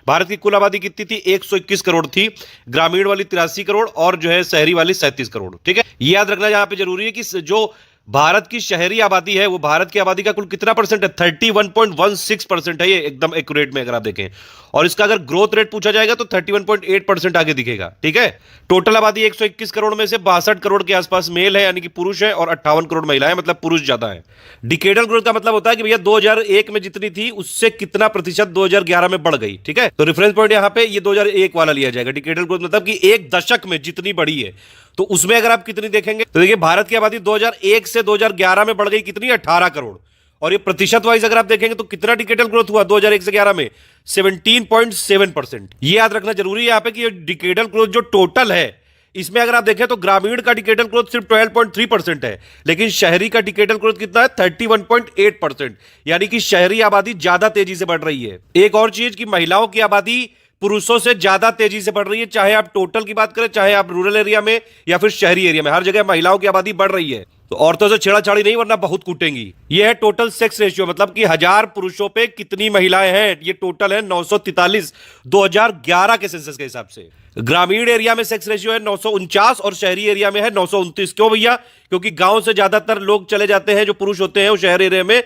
भारत की कुल आबादी कितनी थी? 121 करोड़ थी, ग्रामीण वाली 83 करोड़ और जो है शहरी वाली 37 करोड़। ठीक है, ये याद रखना यहां पर जरूरी है कि जो भारत की शहरी आबादी है वो भारत की आबादी का कुल कितना परसेंट है? 31.16% है, ये एकदम एक्यूरेट में अगर आप देखें। और इसका अगर ग्रोथ रेट पूछा जाएगा तो 31.8% आगे दिखेगा। ठीक है, टोटल आबादी 121 करोड़ में से 62 करोड़ के आसपास मेल है यानी कि पुरुष है, और 58 करोड़ महिलाएं, मतलब पुरुष ज्यादा है। डिकेडल ग्रोथ का मतलब होता है कि भैया 2001 में जितनी थी उससे कितना प्रतिशत 2011 में बढ़ गई। ठीक है, तो रेफरेंस पॉइंट यहां पे ये 2001 वाला लिया जाएगा। डिकेडल ग्रोथ मतलब कि एक दशक में जितनी बढ़ी है, तो उसमें अगर आप कितनी देखेंगे तो देखिए भारत की आबादी 2001 से 2011 में बढ़ गई कितनी? 18 करोड़। और ये प्रतिशत वाइज अगर आप देखेंगे तो कितना डिकेडल ग्रोथ हुआ 2001 से 11 में? 17.7%। ये याद रखना जरूरी है यहां पे कि डिकेडल ग्रोथ जो टोटल है, इसमें अगर आप देखें तो ग्रामीण का डिकेडल ग्रोथ सिर्फ 12.3% है, लेकिन शहरी का डिकेडल ग्रोथ कितना है? 31.8%। यानी कि शहरी आबादी ज्यादा तेजी से बढ़ रही है। एक और चीज कि महिलाओं की आबादी पुरुषों से ज्यादा तेजी से बढ़ रही है, चाहे आप टोटल की बात करें, चाहे आप रूरल एरिया में या फिर शहरी एरिया में, हर जगह महिलाओं की आबादी बढ़ रही है। तो औरतों से छेड़ाछाड़ी नहीं, वरना बहुत कूटेंगी। ये है टोटल सेक्स रेशियो, मतलब कि 1000 पुरुषों पे कितनी महिलाएं हैं। ये टोटल है 943 2011 के सेंसस के हिसाब से। ग्रामीण एरिया में सेक्स रेशियो है 949 और शहरी एरिया में है 929। क्यों भैया? क्योंकि गांव से ज्यादातर लोग चले जाते हैं, जो पुरुष होते हैं वो शहर एरिया में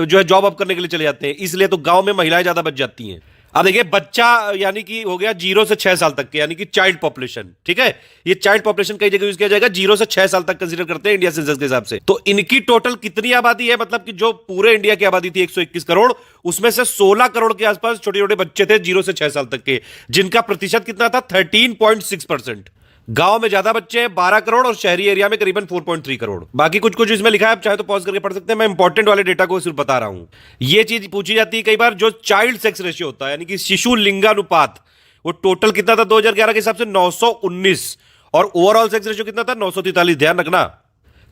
जो है जॉब अप करने के लिए चले जाते हैं, इसलिए तो गांव में महिलाएं ज्यादा बच जाती हैं। अब देखिए बच्चा यानी कि हो गया 0 से 6 साल तक के, यानी कि चाइल्ड पॉपुलेशन। ठीक है, ये चाइल्ड पॉपुलेशन कई जगह यूज किया जाएगा, 0 से 6 साल तक कंसीडर करते हैं इंडिया सेंसस के हिसाब से। तो इनकी टोटल कितनी आबादी है? मतलब कि जो पूरे इंडिया की आबादी थी 121 करोड़, उसमें से 16 करोड़ के आसपास छोटे छोटे बच्चे थे 0 से 6 साल तक के, जिनका प्रतिशत कितना था? 13.6%। गांव में ज्यादा बच्चे हैं 12 करोड़ और शहरी एरिया में करीबन 4.3 करोड़। बाकी कुछ कुछ इसमें लिखा है, आप चाहे तो पॉज करके पढ़ सकते हैं, मैं इंपॉर्टेंट वाले डेटा को सिर्फ बता रहा हूं। ये चीज पूछी जाती है कई बार, जो चाइल्ड सेक्स रेशियो होता है यानी कि शिशु लिंगानुपात, वो टोटल कितना था 2011 के हिसाब से? 919। और ओवरऑल सेक्स रेशियो कितना था? 943। ध्यान रखना,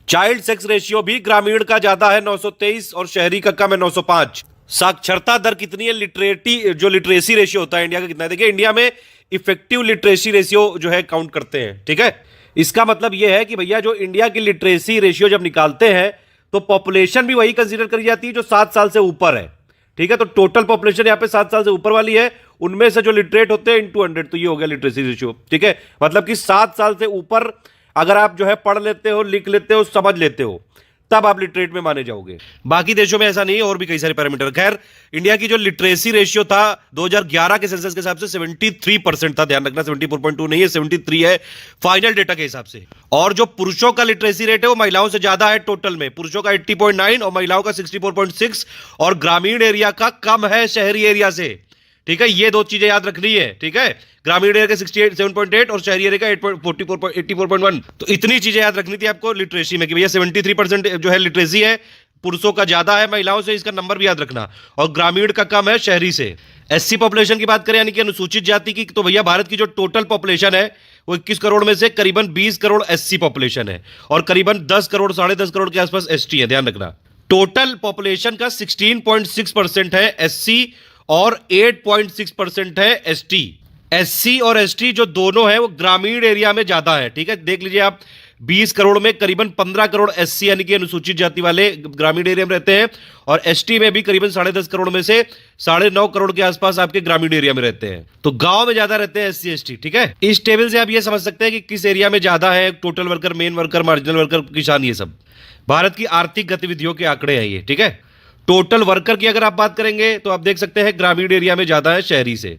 चाइल्ड सेक्स रेशियो भी ग्रामीण का ज्यादा है 923 और शहरी का कम है 905। साक्षरता दर कितनी है? लिटरेसी रेशियो होता है इंडिया का कितना है? देखिए इंडिया में इफेक्टिव लिटरेसी रेशियो जो है काउंट करते हैं। ठीक है, इसका मतलब यह है कि भैया जो इंडिया की लिटरेसी रेशियो जब निकालते हैं तो पॉपुलेशन भी वही कंसीडर करी जाती है जो 7 साल से ऊपर है। ठीक है, तो टोटल पॉपुलेशन यहां पे 7 साल से ऊपर वाली है, उनमें से जो लिटरेट होते हैं इनटू 100, तो ये हो गया लिटरेसी रेशियो। ठीक है, मतलब कि 7 साल से ऊपर अगर आप जो है पढ़ लेते हो, लिख लेते हो, समझ लेते हो, तब आप लिटरेट में माने जाओगे। बाकी देशों में ऐसा नहीं है, और भी कई सारे पैरामीटर। खैर, इंडिया की जो लिटरेसी रेशियो था 2011 के सेंसस के हिसाब से 73% था। ध्यान रखना, 74.2 नहीं है, 73 है फाइनल डेटा के हिसाब से। और जो पुरुषों का लिटरेसी रेट है वो महिलाओं से ज्यादा है। टोटल में पुरुषों का 80.9 और महिलाओं का 64.6, और ग्रामीण एरिया का कम है शहरी एरिया से। ठीक है, ये दो चीजें याद रखनी है। ठीक है, ग्रामीण एरिया का 7.8 और शहरी एरिया का 84.1। तो इतनी चीजें याद रखनी थी आपको लिटरेसी में कि भैया 73% जो है लिटरेसी है, पुरुषों का ज्यादा है महिलाओं से, इसका नंबर भी याद रखना, और ग्रामीण का कम है शहरी से। एससी पॉपुलेशन की बात करें यानी कि अनुसूचित जाति की, तो भैया भारत की जो टोटल पॉपुलेशन है वो 21 करोड़ में से करीबन 20 करोड़ एससी पॉपुलेशन है, और करीबन 10 करोड़ 10.5 करोड़ के आसपास एसटी है। ध्यान रखना, टोटल पॉपुलेशन का 16.6% है एससी और 8.6% है एसटी। एससी और एसटी जो दोनों है वो ग्रामीण एरिया में ज्यादा है। ठीक है, देख लीजिए आप, 20 करोड़ में करीबन 15 करोड़ एससी यानी कि अनुसूचित जाति वाले ग्रामीण एरिया में रहते हैं, और एसटी में भी करीबन 10.5 करोड़ में से 9.5 करोड़ के आसपास आपके ग्रामीण एरिया में रहते हैं। तो गांव में ज्यादा रहते हैं एससी एसटी। ठीक है, इस टेबल से आप ये समझ सकते हैं कि किस एरिया में ज्यादा है total worker, main worker, marginal worker, किसान, ये सब भारत की आर्थिक गतिविधियों के आंकड़े हैं ये। ठीक है, टोटल वर्कर की अगर आप बात करेंगे तो आप देख सकते हैं ग्रामीण एरिया में ज्यादा है शहरी से।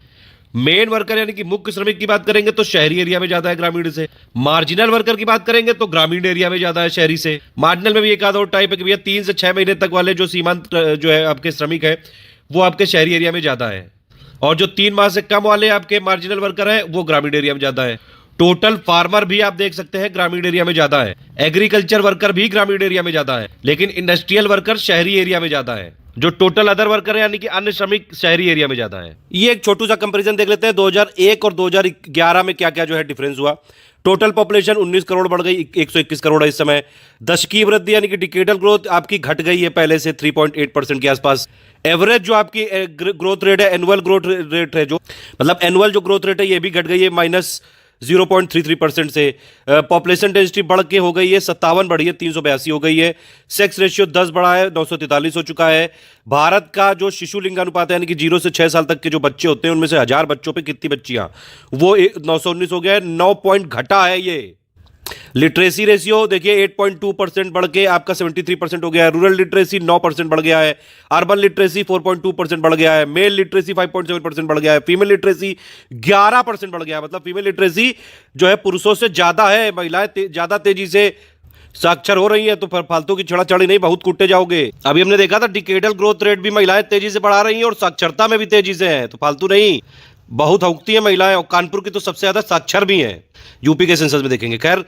मेन वर्कर यानी कि मुख्य श्रमिक की बात करेंगे तो शहरी एरिया में ज्यादा है ग्रामीण से। मार्जिनल वर्कर की बात करेंगे तो ग्रामीण एरिया में ज्यादा है शहरी से। मार्जिनल में भी एक आधा और टाइप है कि भैया 3 से 6 महीने तक वाले जो सीमांत जो है आपके श्रमिक है वो आपके शहरी एरिया में ज्यादा है, और जो 3 माह से कम वाले आपके मार्जिनल वर्कर है वो ग्रामीण एरिया में ज्यादा है। टोटल फार्मर भी आप देख सकते हैं ग्रामीण एरिया में ज्यादा है। एग्रीकल्चर वर्कर भी ग्रामीण एरिया में ज्यादा है, लेकिन इंडस्ट्रियल वर्कर शहरी एरिया में ज्यादा है। जो टोटल अदर वर्कर है यानी कि अन्य श्रमिक शहरी एरिया में ज्यादा है। ये एक छोटू सा कंपैरिजन देख लेते हैं 2001 और 2011 में क्या क्या जो है डिफरेंस हुआ। टोटल पॉपुलेशन 19 करोड़ बढ़ गई, 121 करोड़ है इस समय। दशकीय वृद्धि यानी कि डिकेडल ग्रोथ आपकी घट गई है पहले से 3.8% के आसपास। एवरेज जो आपकी ग्रोथ रेट है, एनुअल ग्रोथ रेट है, जो मतलब एनुअल जो ग्रोथ रेट है ये भी घट गई है -0.33% से। पॉपुलेशन डेंसिटी बढ़ के हो गई है 57 बढ़ी है 382 हो गई है। सेक्स रेशियो 10 बढ़ा है 943 हो चुका है। भारत का जो शिशु लिंगानुपात है यानी कि 0 से 6 साल तक के जो बच्चे होते हैं उनमें से 1000 बच्चों पे कितनी बच्चियां, वो 919 हो गया है, 9 पॉइंट घटा है ये। लिटरेसी रेशियो देखिए 8.2% बढ़ के आपका 73% हो गया है। रूरल लिटरेसी 9% बढ़ गया है। अर्बन लिटरेसी 4.2% बढ़ गया है। मेल लिटरेसी 5.7% बढ़ गया है। फीमेल लिटरेसी 11% बढ़ गया है। मतलब फीमेल लिटरेसी जो है पुरुषों से ज्यादा है। महिलाएं ज्यादा तेजी से साक्षर हो रही है, तो फालतू की छड़ाछड़ी नहीं, बहुत कुट्टे जाओगे। अभी हमने देखा था डिकेडल ग्रोथ रेट भी महिलाएं तेजी से बढ़ा रही हैं और साक्षरता में भी तेजी से है, तो फालतू नहीं, बहुत हौकती है महिलाएं। और कानपुर की तो सबसे ज्यादा साक्षर भी हैं यूपी के सेंसस में देखेंगे। खैर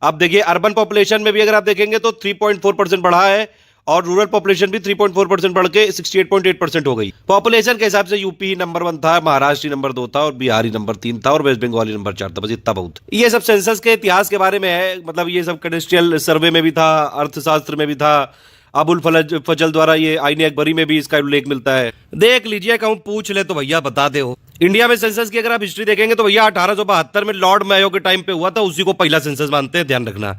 अब देखिए अर्बन पॉपुलेशन में भी अगर आप देखेंगे तो 3.4% बढ़ा है और रूरल पॉपुलेशन भी 3.4% बढ़ के 68.8% हो गई। पॉपुलेशन के हिसाब से यूपी ही नंबर 1 था, महाराष्ट्र ही नंबर 2 था और बिहार ही नंबर 3 था और वेस्ट बंगाल ही नंबर 4 था। बस इतना बहुत। ये सब सेंसस के इतिहास के बारे में है, मतलब ये सब कैडेस्ट्रियल सर्वे में भी था, अर्थशास्त्र में भी था, अबुल फजल द्वारा ये आईने अकबरी में भी इसका उल्लेख मिलता है। देख लीजिए, कहूं पूछ ले तो भैया बता दे हो। इंडिया में सेंसस की अगर आप हिस्ट्री देखेंगे तो भैया 1872 में लॉर्ड मेयो के टाइम पे हुआ था, उसी को पहला सेंसस मानते हैं, ध्यान रखना।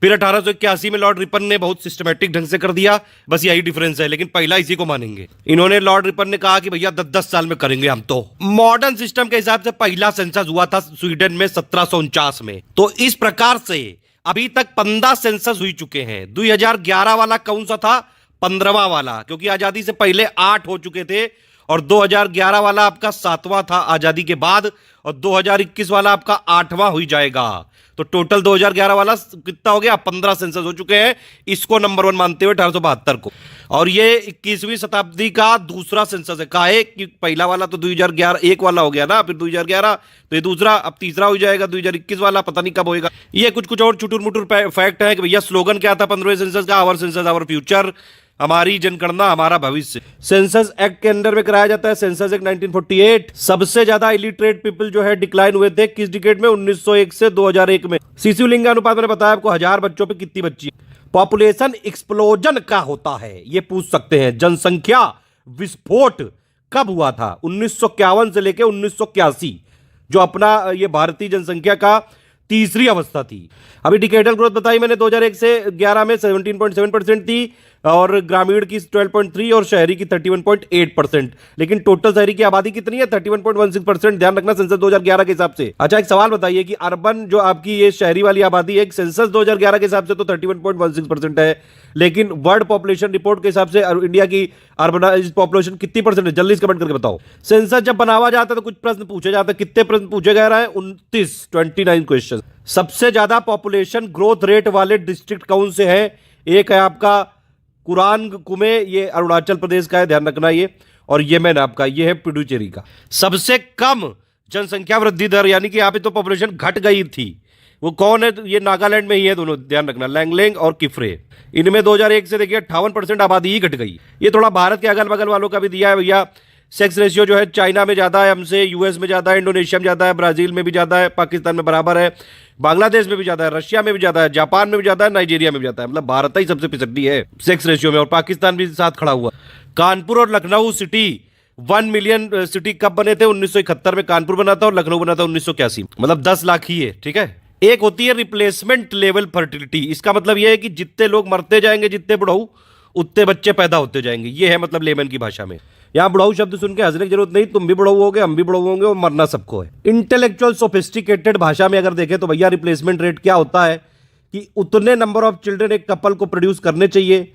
फिर 1881 में लॉर्ड रिपन ने बहुत सिस्टमैटिक ढंग से कर दिया, बस यही डिफरेंस है, लेकिन पहला इसी को मानेंगे। इन्होंने लॉर्ड रिपन ने कहा कि भैया 10-10 साल में करेंगे हम। तो मॉडर्न सिस्टम के हिसाब से पहला सेंसस हुआ था स्वीडन में 1749 में। तो इस प्रकार से अभी तक 15 सेंसस हुई चुके हैं। 2011 वाला कौन सा था? 15वां वाला, क्योंकि आजादी से पहले 8 हो चुके थे और 2011 वाला आपका 7वां था आजादी के बाद और 2021 वाला आपका 8वां हो जाएगा। तो टोटल 2011 वाला कितना हो गया? 15 सेंसस हो चुके हैं, इसको नंबर 1 मानते हुए 1872 को। और ये 21वीं शताब्दी का दूसरा सेंसस है। काहे कि पहला वाला तो 2011 एक वाला हो गया ना, फिर 2011 तो ये दूसरा, अब तीसरा हो जाएगा 2021 वाला, पता नहीं कब होएगा। ये कुछ और चुटुर मुटुर फैक्ट है कि भैया स्लोगन क्या था 15वें सेंसस का? आवर सेंसस आवर फ्यूचर, हमारी जनगणना हमारा भविष्य। सेंसस एक्ट के अंडर में कराया जाता है। Census act 1948। सबसे ज्यादा इलिटरेट पीपल जो है डिक्लाइन हुए थे किस डिकेड में? 1901 से 2001 में। शिशु लिंगानुपात मैंने बताया आपको, 1000 बच्चों पे कितनी बच्ची। पॉपुलेशन एक्सप्लोजन क्या होता है ये पूछ सकते हैं। जनसंख्या विस्फोट कब हुआ था? 1951 से लेकर 1981, जो अपना ये भारतीय जनसंख्या का तीसरी अवस्था थी। अभी डिकेडल ग्रोथ बताई मैंने 2001 से 11 में 17.7% थी और ग्रामीण की 12.3 और शहरी की 31.8%। लेकिन टोटल शहरी की आबादी कितनी है? 31.16%। ध्यान रखना सेंसस 2011 के हिसाब से। अच्छा एक सवाल बताइए कि अर्बन जो आपकी ये शहरी वाली आबादी है, सेंसस 2011 के हिसाब से तो 31.16% है, लेकिन वर्ल्ड पॉपुलेशन रिपोर्ट के हिसाब से इंडिया की अर्बनाइज्ड पॉपुलेशन कितनी परसेंट है? जल्दी कमेंट करके बताओ। सेंसस जब बनावा जाता है तो कुछ प्रश्न पूछे जाते हैं। कितने प्रश्न पूछे जा रहे हैं? 29 क्वेश्चन। सबसे ज्यादा पॉपुलेशन ग्रोथ रेट वाले डिस्ट्रिक्ट कौन से हैं? एक है आपका कुरान कुमे, ये अरुणाचल प्रदेश का है, ध्यान रखना ये। और येमेन आपका ये है पुडुचेरी का। सबसे कम जनसंख्या वृद्धि दर यानी कि यहाँ पे तो पॉपुलेशन घट गई थी, वो कौन है? ये नागालैंड में ही है दोनों, ध्यान रखना, लैंगलेंग और किफरे। इनमें 2001 से देखिए 58% आबादी ही घट गई। ये थोड़ा भारत के अगल बगल वालों का भी दिया है भैया। सेक्स रेशियो जो है चाइना में ज्यादा है हमसे, यूएस में ज्यादा है, इंडोनेशिया में ज्यादा है, ब्राजील में भी ज्यादा है, पाकिस्तान में बराबर है, बांग्लादेश में भी ज्यादा है, रशिया में भी ज्यादा है, जापान में भी ज्यादा है, नाइजीरिया में भी ज्यादा है। मतलब भारत ही सबसे पिछड़ी है सेक्स रेशियो में और पाकिस्तान भी साथ खड़ा हुआ। कानपुर और लखनऊ सिटी 1 मिलियन सिटी कब बने थे? 1971 में कानपुर बना था और लखनऊ बना था 1981। मतलब 10 लाख ही है, ठीक है। एक होती है रिप्लेसमेंट लेवल फर्टिलिटी। इसका मतलब यह है कि जितने लोग मरते जाएंगे, जितने बुढ़ऊ, उतने बच्चे पैदा होते जाएंगे। ये है मतलब लेमन की भाषा में। यहां बुढ़ऊ शब्द सुन के हंसने की जरूरत नहीं, तुम भी बुढ़ऊ होगे, हम भी बुढ़ऊ होंगे और मरना सबको है। इंटेलेक्चुअल सोफिस्टिकेटेड भाषा में अगर देखें तो भैया रिप्लेसमेंट रेट क्या होता है कि उतने नंबर ऑफ चिल्ड्रन एक कपल को प्रोड्यूस करने चाहिए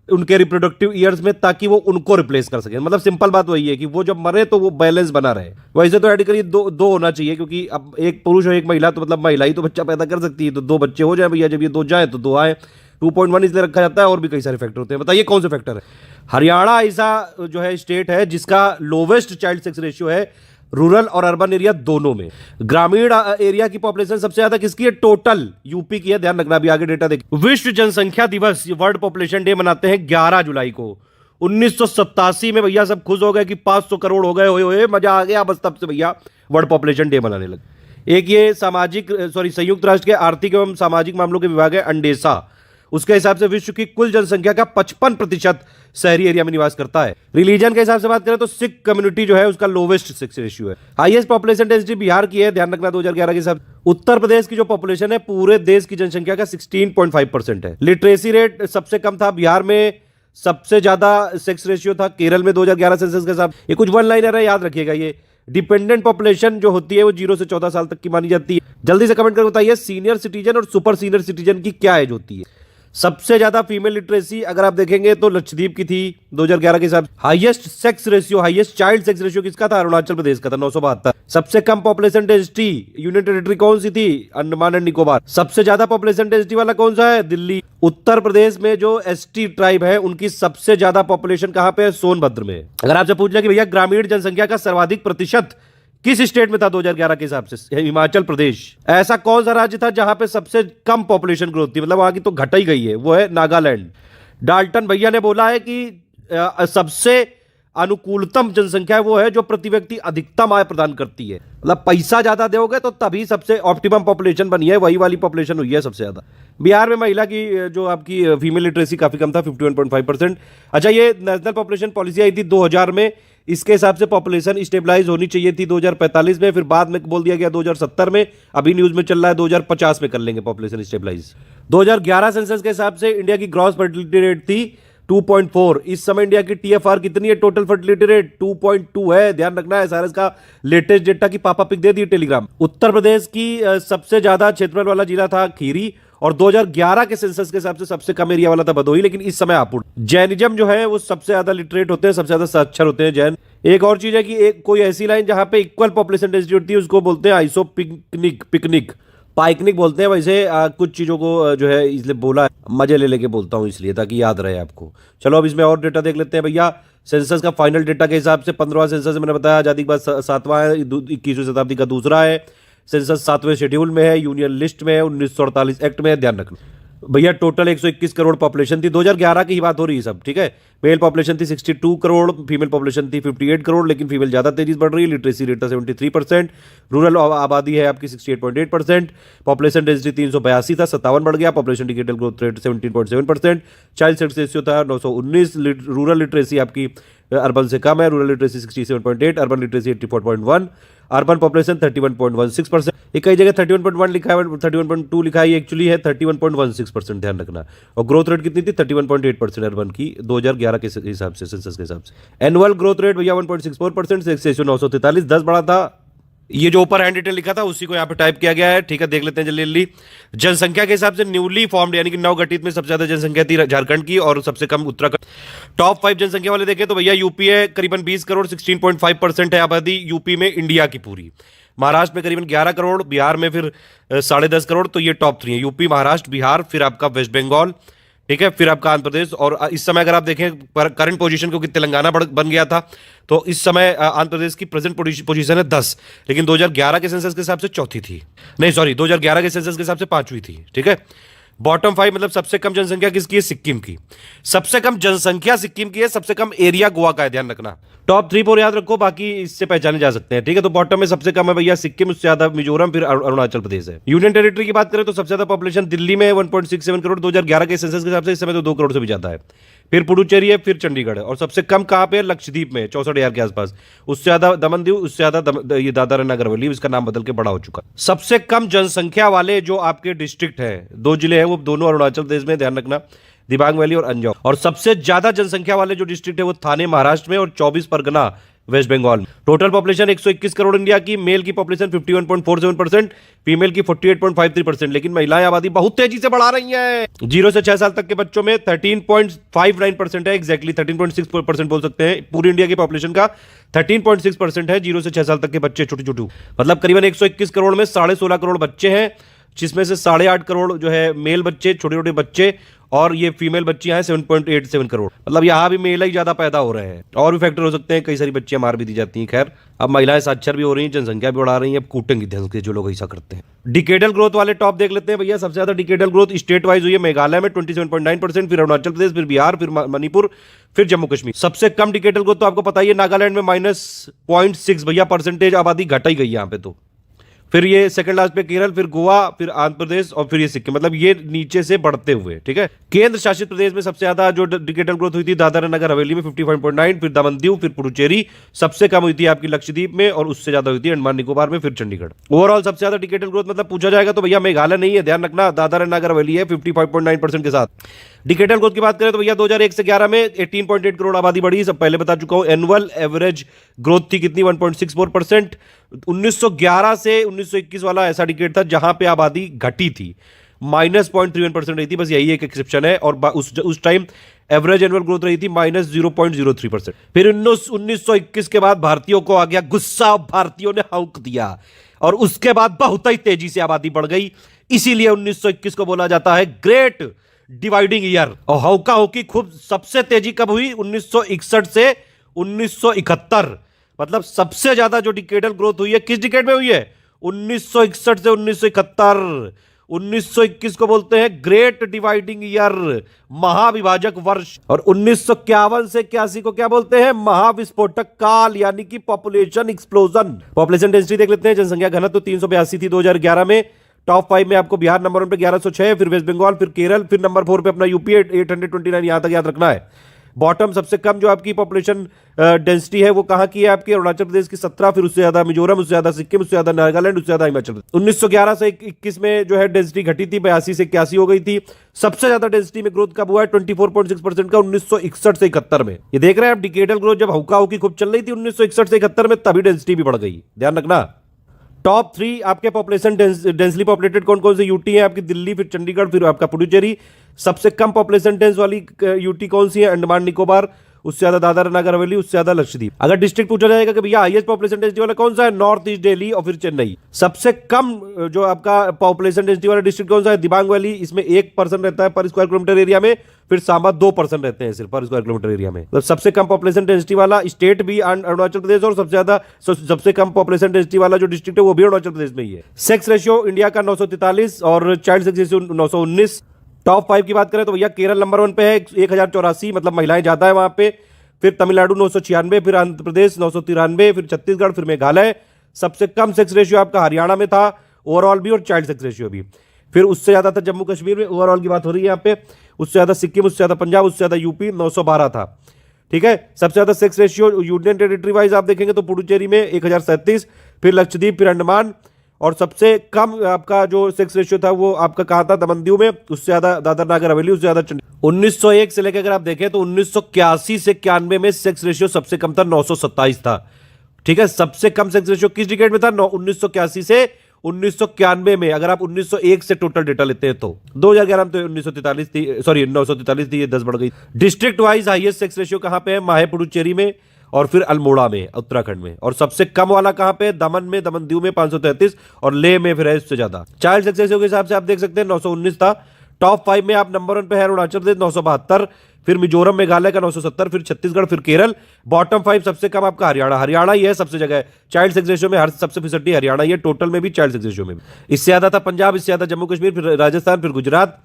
उनके रिप्रोडक्टिव ईयर्स में, ताकि वो उनको रिप्लेस कर सके। मतलब सिंपल बात वही है कि वो जब मरे तो वो बैलेंस बना रहे। वैसे तो एडिकली दो होना चाहिए, क्योंकि अब एक पुरुष और एक महिला, तो मतलब महिला ही तो बच्चा पैदा कर सकती है, तो 2 बच्चे हो जाए भैया। जब ये 2 जाए तो 2 आए। 2.1 इसलिए रखा जाता है और भी कई सारे फैक्टर होते हैं। बताइए कौन से फैक्टर है? हरियाणा ऐसा जो है स्टेट है जिसका लोवेस्ट चाइल्ड सेक्स रेशियो है रूरल और अर्बन एरिया दोनों में। ग्रामीण एरिया की पॉपुलेशन सबसे ज्यादा किसकी है? टोटल यूपी की है, ध्यान रखना। अभी आगे डेटा देखिए। विश्व जनसंख्या दिवस, वर्ल्ड पॉपुलेशन डे मनाते हैं 11 जुलाई को। 1987 में भैया सब खुश हो गए कि 500 करोड़ हो गए, होए मजा आ गया, बस तब से भैया वर्ल्ड पॉपुलेशन डे मनाने लगे। एक ये संयुक्त राष्ट्र के आर्थिक एवं सामाजिक मामलों के विभाग है अंडेसा, उसके हिसाब से विश्व की कुल जनसंख्या का 55% शहरी एरिया में निवास करता है। रिलीजन के हिसाब से बात करें तो सिख कम्युनिटी जो है उसका लोवेस्ट सेक्स रेशियो है। हाईएस्ट पॉपुलेशन डेंसिटी बिहार की है, ध्यान रखना 2011 के हिसाब। उत्तर प्रदेश की जो पॉपुलेशन है पूरे देश की जनसंख्या का 16.5% है। लिटरेसी रेट सबसे कम था बिहार में, सबसे ज्यादा सेक्स रेशियो था केरल में 2011 सेंसस के हिसाब। ये कुछ वन लाइनर है, याद रखिएगा। ये डिपेंडेंट पॉपुलेशन जो होती है वो 0 से 14 साल तक की मानी जाती है। जल्दी से कमेंट करके बताइए सीनियर सिटीजन और सुपर सीनियर सिटीजन की क्या एज होती है। सबसे ज्यादा फीमेल लिटरेसी अगर आप देखेंगे तो लक्षद्वीप की थी 2011 के हिसाब। Highest sex ratio, highest child sex ratio किसका था? अरुणाचल प्रदेश का था 972। सबसे कम पॉपुलेशन डेंसिटी यूनियन टेरिटरी कौन सी थी? अंडमान एंड निकोबार। सबसे ज्यादा पॉपुलेशन डेंसिटी वाला कौन सा है? दिल्ली। उत्तर प्रदेश में जो एसटी ट्राइब है उनकी सबसे ज्यादा पॉपुलेशन कहां पे है? सोनभद्र में। अगर आपसे पूछ लिया कि भैया ग्रामीण जनसंख्या का सर्वाधिक प्रतिशत किस स्टेट में था 2011 के हिसाब से? हिमाचल प्रदेश। ऐसा कौन सा राज्य था जहां पे सबसे कम पॉपुलेशन ग्रोथ थी, मतलब वहां की तो घटा ही गई है? वो है नागालैंड। डाल्टन भैया ने बोला है कि सबसे अनुकूलतम जनसंख्या वो है जो प्रति व्यक्ति अधिकतम आय प्रदान करती है, मतलब पैसा ज्यादा दोगे तो तभी सबसे ऑप्टिमम पॉपुलेशन बनी है, वही वाली पॉपुलेशन हुई है सबसे ज्यादा। बिहार में महिला की जो आपकी फीमेल लिटरेसी काफी कम था 51.5%। अच्छा, ये नेशनल पॉपुलेशन पॉलिसी आई थी 2000 में, इसके हिसाब से पॉपुलेशन स्टेबलाइज होनी चाहिए थी 2045 में, फिर बाद में बोल दिया गया 2070 में, अभी न्यूज में चल रहा है 2050 में कर लेंगे पॉपुलेशन स्टेबलाइज। 2011 सेंसस के हिसाब से इंडिया की ग्रॉस फर्टिलिटी रेट थी 2.4। इस समय इंडिया की टीएफआर कितनी है? टोटल फर्टिलिटी रेट 2.2 है, ध्यान रखना है। सारा इसका लेटेस्ट डेटा की पापा पिक दे दी टेलीग्राम। उत्तर प्रदेश की सबसे ज्यादा क्षेत्रफल वाला जिला था खीरी, और 2011 के सेंसस के हिसाब से सबसे कम एरिया वाला था भदोही, लेकिन इस समय हापुड़। जैनिज्म जो है वो सबसे ज्यादा लिटरेट होते हैं, सबसे ज्यादा साक्षर होते हैं जैन। एक और चीज है कि एक कोई ऐसी लाइन जहां पे इक्वल पॉपुलेशन डेंसिटी होती है उसको बोलते हैं आइसो पिकनिक पाइकनिक बोलते हैं। वैसे कुछ चीजों को जो है इसलिए बोला है, मजे ले लेके बोलता हूं इसलिए ताकि याद रहे आपको। चलो अब इसमें और डेटा देख लेते हैं भैया। सेंसस का फाइनल डेटा के हिसाब से 15वां सेंसस मैंने बताया, आजादी के बाद 7वां है, 21वीं शताब्दी का दूसरा है। सेंसस 7वें शेड्यूल में है, यूनियन लिस्ट में है, 1948 एक्ट में है, ध्यान रखना भैया। टोटल 121 करोड़ पॉपुलेशन थी, 2011 की ही बात हो रही है सब, ठीक है। मेल पॉपुलेशन थी 62 करोड़, फीमेल पॉपुलेशन थी 58 करोड़, लेकिन फीमेल ज्यादा तेजी से बढ़ रही है। लिटरेसी रेट था 73%। रूरल आबादी है आपकी 68.8%। पॉपुलेशन डेंसिटी 382 था, 57 बढ़ गया। Population decadal growth rate 17.7%। Child sex ratio था 919। रूरल लिटरेसी आपकी अर्बन से कम है, rural literacy 67.8, urban literacy 84.1। Urban population 31.16%। एक कई जगह 31.1 लिखा है, 31.2 लिखा है, ये एक्चुअली है 31.16%, ध्यान रखना। और ग्रोथ रेट कितनी थी? 31.8% अर्बन की 2011 के हिसाब से, सेंसस के हिसाब से। एनुअल ग्रोथ रेट भैया 1.64%, सेक्स रेशियो 943, 10 बढ़ा था। ये जो ऊपर हैंड डिटेल लिखा था उसी को यहाँ पे टाइप किया गया है, ठीक है। देख लेते हैं जल्दी जल्दी। जनसंख्या के हिसाब से न्यूली फॉर्म्ड यानी कि नवगठित में सबसे ज्यादा जनसंख्या थी झारखंड की और सबसे कम उत्तराखंड। टॉप 5 जनसंख्या वाले देखें तो भैया यूपी है, करीबन 20 करोड़, 16.5% है आबादी यूपी में इंडिया की पूरी। महाराष्ट्र में करीबन 11 करोड़, बिहार में फिर 10.5 करोड़। तो ये टॉप 3 है, यूपी, महाराष्ट्र, बिहार, फिर आपका वेस्ट बंगाल, ठीक है, फिर आपका आंध्र प्रदेश। और इस समय अगर आप देखें करंट पोजीशन को कि तेलंगाना बन गया था, तो इस समय आंध्र प्रदेश की प्रेजेंट पोजीशन है 10, लेकिन 2011 के सेंसस के हिसाब से चौथी थी, नहीं सॉरी 2011 के सेंसस के हिसाब से 5वीं थी, ठीक है। बॉटम 5 मतलब सबसे कम जनसंख्या किसकी है? सिक्किम की। सबसे कम जनसंख्या सिक्किम की है, सबसे कम एरिया गोवा का है, ध्यान रखना। टॉप 3 4 याद रखो, बाकी इससे पहचाने जा सकते हैं, ठीक है। तो बॉटम में सबसे कम है भैया सिक्किम, उससे ज्यादा मिजोरम, फिर अरुणाचल प्रदेश है। यूनियन टेरिटरी की बात करें तो सबसे ज्यादा पॉपुलेशन दिल्ली में है 1.67 करोड़ 2011 के सेंसस के हिसाब से, इस समय तो 2 करोड़ से भी ज्यादा है। फिर पुडुचेरी है, फिर चंडीगढ़ है, और सबसे कम कहां पे है? लक्षद्वीप में 64,000 के आसपास। उससे ज्यादा दमन दीव, उससे ज्यादा ये दादरा नगर हवेली, इसका नाम बदल के बड़ा हो चुका। सबसे कम जनसंख्या वाले जो आपके डिस्ट्रिक्ट है, 2 जिले हैं, वो दोनों अरुणाचल प्रदेश में, ध्यान रखना, दिबांग वैली और अंजाव। और सबसे ज्यादा जनसंख्या वाले जो डिस्ट्रिक्ट है वो थाने महाराष्ट्र में और 24 Pargana west Bengal. Total population 121 crore India की। मेल की पॉपुलेशन 51.47%, फीमेल की 48.53%, लेकिन महिलाएं आबादी बहुत तेजी से बढ़ा रही हैं। 0 से 6 साल तक के बच्चों में 13.59% है, एग्जैक्टली 13.6% बोल सकते हैं। पूरी इंडिया की पॉपुलेशन का 13.6% है 0 से 6 साल तक के बच्चे, छोटे छोटे, मतलब करीबन 121 करोड़ में 16.5 करोड़ बच्चे हैं, जिसमें से 8.5 करोड़ जो है मेल बच्चे, छोटे छोटे बच्चे, और ये फीमेल बच्चियां हैं 7.87 करोड़। मतलब यहां भी मेल ही ज्यादा पैदा हो रहे हैं। और भी फैक्टर हो सकते हैं, कई सारी बच्चियां मार भी दी जाती हैं। खैर, अब महिलाएं साक्षर भी हो रही हैं, जनसंख्या भी बढ़ा रही हैं, अब कूटेंगी ध्यान से जो लोग ऐसा करते हैं। डिकेडल ग्रोथ वाले टॉप देख लेते हैं भैया। सबसे ज्यादा डिकेडल ग्रोथ स्टेट वाइज हुई है मेघालय में 27.9%, फिर अरुणाचल प्रदेश, फिर बिहार, फिर मणिपुर, फिर जम्मू कश्मीर। सबसे कम डिकेडल ग्रोथ तो आपको पता ही है नागालैंड में -0.6 भैया परसेंटेज, आबादी घट ही गई यहाँ पे तो फिर ये सेकंड लास्ट पे केरल, फिर गोवा, फिर आंध्र प्रदेश और फिर ये सिक्किम, मतलब ये नीचे से बढ़ते हुए, ठीक है। केंद्र शासित प्रदेश में सबसे ज्यादा जो डिकेटल ग्रोथ हुई थी दादरा नगर हवेली में 55.9, फिर दमन दीव, फिर पुडुचेरी, सबसे कम हुई थी आपकी लक्षद्वीप में, और उससे ज्यादा हुई थी अंडमान निकोबार में, फिर चंडीगढ़। ओवरऑल सबसे ज्यादा डिकेटल ग्रोथ मतलब पूछा जाएगा तो भैया मेघालय नहीं है, ध्यान रखना, दादरा नगर हवेली है 55.9% के साथ। डिकेटल ग्रोथ की बात करें तो भैया 2001 से 11 में 18.8 करोड़ आबादी बढ़ी, सब पहले बता चुका हूं। एनुअल एवरेज ग्रोथ थी कितनी, 1.64%। 1911 से 1921 वाला ऐसा डिकेड था जहां पे आबादी घटी थी, -0.31% रही थी, बस यही एक एक्सेप्शन है। और उस टाइम एवरेज एनुअल ग्रोथ रही थी -0.03%। फिर 1921 के बाद भारतीयों को आ गया गुस्सा, भारतीयों ने हौक दिया और उसके बाद बहुत ही तेजी से आबादी बढ़ गई। इसीलिए 1921 को बोला जाता है ग्रेट डिवाइडिंग ईयर। और हौका हौकी खूब सबसे तेजी कब हुई, 1961 से 1971, मतलब सबसे ज्यादा जो डिकेडल ग्रोथ हुई है किस डिकेड में हुई है, 1961 से 1971। 1921 को बोलते हैं ग्रेट डिवाइडिंग ईयर, महाविभाजक वर्ष। और 1951 से 81 को क्या बोलते हैं, महाविस्फोटक काल, यानी कि पॉपुलेशन एक्सप्लोजन। पॉपुलेशन डेंसिटी देख लेते हैं। जनसंख्या घनत्व 382 थी 2011 में। टॉप 5 में आपको बिहार नंबर 1 पे 1106, फिर वेस्ट बंगाल, फिर केरल, फिर नंबर 4 पे अपना यूपी 829, यहां तक याद रखना है। बॉटम सबसे कम जो आपकी पॉपुलेशन डेंसिटी है वो कहां की है आपकी, अरुणाचल प्रदेश की 17, फिर उससे ज्यादा मिजोरम, उससे ज्यादा सिक्किम, उससे ज्यादा नागालैंड, उससे ज्यादा हिमाचल प्रदेश। 1911 से 21 में जो है डेंसिटी घटी थी, 82 से 81 हो गई थी। सबसे ज्यादा डेंसिटी में ग्रोथ कब हुआ है, 24.6% का 1961 से 71 में। ये देख रहे हैं आप, डिकेडल ग्रोथ जब हौका हौकी खूब चल रही थी 1961 से 71 में, तभी डेंसिटी भी बढ़ गई, ध्यान रखना। टॉप 3 आपके पॉपुलेशन डेंसली पॉपुलेटेड कौन कौन से यूटी है आपकी, दिल्ली, फिर चंडीगढ़, फिर आपका पुडुचेरी। सबसे कम पॉपुलेशन डेंस वाली यूटी कौन सी है, अंडमान निकोबार, उससे ज्यादा दादरा नगर हवेली, उससे ज्यादा लक्षद्वीप। अगर डिस्ट्रिक्ट पूछा जाएगा कि भैया हाईएस्ट पॉपुलेशन डेंसिटी वाला कौन सा है, नॉर्थ ईस्ट दिल्ली और फिर चेन्नई। सबसे कम जो आपका पॉपुलेशन डेंसिटी वाला डिस्ट्रिक्ट कौन सा है, दिबांग वैली, इसमें 1 पर्सन रहता है पर स्क्वायर किलोमीटर एरिया में, फिर सांबा 2 पर्सन रहते हैं सिर्फ पर स्क्वायर किलोमीटर एरिया में। तो सबसे कम पॉपुलेशन डेंसिटी वाला स्टेट भी अरुणाचल प्रदेश, और सबसे कम पॉपुलेशन डेंसिटी वाला जो डिस्ट्रिक्ट है वो भी अरुणाचल प्रदेश में ही है। सेक्स रेशियो इंडिया का 943 और चाइल्ड सेक्स रेशियो 919। टॉप 5 की बात करें तो भैया केरल नंबर 1 पे है 1084, मतलब महिलाएं ज्यादा है वहां पे। फिर तमिलनाडु 996, फिर आंध्र प्रदेश 993, फिर छत्तीसगढ़, फिर मेघालय। सबसे कम सेक्स रेशियो आपका हरियाणा में था, ओवरऑल भी और चाइल्ड सेक्स रेशियो भी। फिर उससे ज्यादा था जम्मू कश्मीर में, ओवरऑल की बात हो रही है यहाँ पे। उससे ज्यादा सिक्किम, उससे ज्यादा पंजाब, उससे ज्यादा यूपी 912 था, ठीक है। सबसे ज्यादा sex ratio union territory wise आप देखेंगे तो पुडुचेरी में 1037, फिर लक्षद्वीप, फिर अंडमान। और सबसे कम आपका जो सेक्स रेशियो था वो आपका कहा था, दमन दीव में, उससे ज्यादा दादरा नगर हवेली, उससे ज्यादा 1901 से लेकर अगर आप देखें तो 1981 से 91 में सेक्स रेशियो सबसे कम था, 927 था, ठीक है। सबसे कम सेक्स रेशियो किस डिकेड में था, 1981 से 1991 में। अगर आप 1901 से टोटल डेटा लेते हैं तो 2011 में तो 1943 थी, सॉरी 943 थी, ये 10 बढ़ गई। District wise highest sex ratio कहां पे है, माहे पुडुचेरी में, और फिर अल्मोड़ा में उत्तराखंड में। और सबसे कम वाला कहां पे है, दमन में, दमन दीव में 533, और लेह में फिर है उससे ज्यादा। चाइल्ड सेक्स रेशियो के हिसाब से आप देख सकते हैं 919 था। टॉप 5 में आप नंबर 1 पे है अरुणाचल प्रदेश 972, फिर मिजोरम मेघालय का 970, फिर छत्तीसगढ़, फिर केरल। बॉटम 5 सबसे कम आपका हरियाणा ही है सबसे जगह चाइल्ड सेक्स रेशियो में, हर सबसे फीसदी हरियाणा ही है, टोटल में भी चाइल्ड सेक्स रेशियो में भी। इससे ज्यादा था पंजाब, इससे ज्यादा जम्मू कश्मीर, फिर राजस्थान, फिर गुजरात।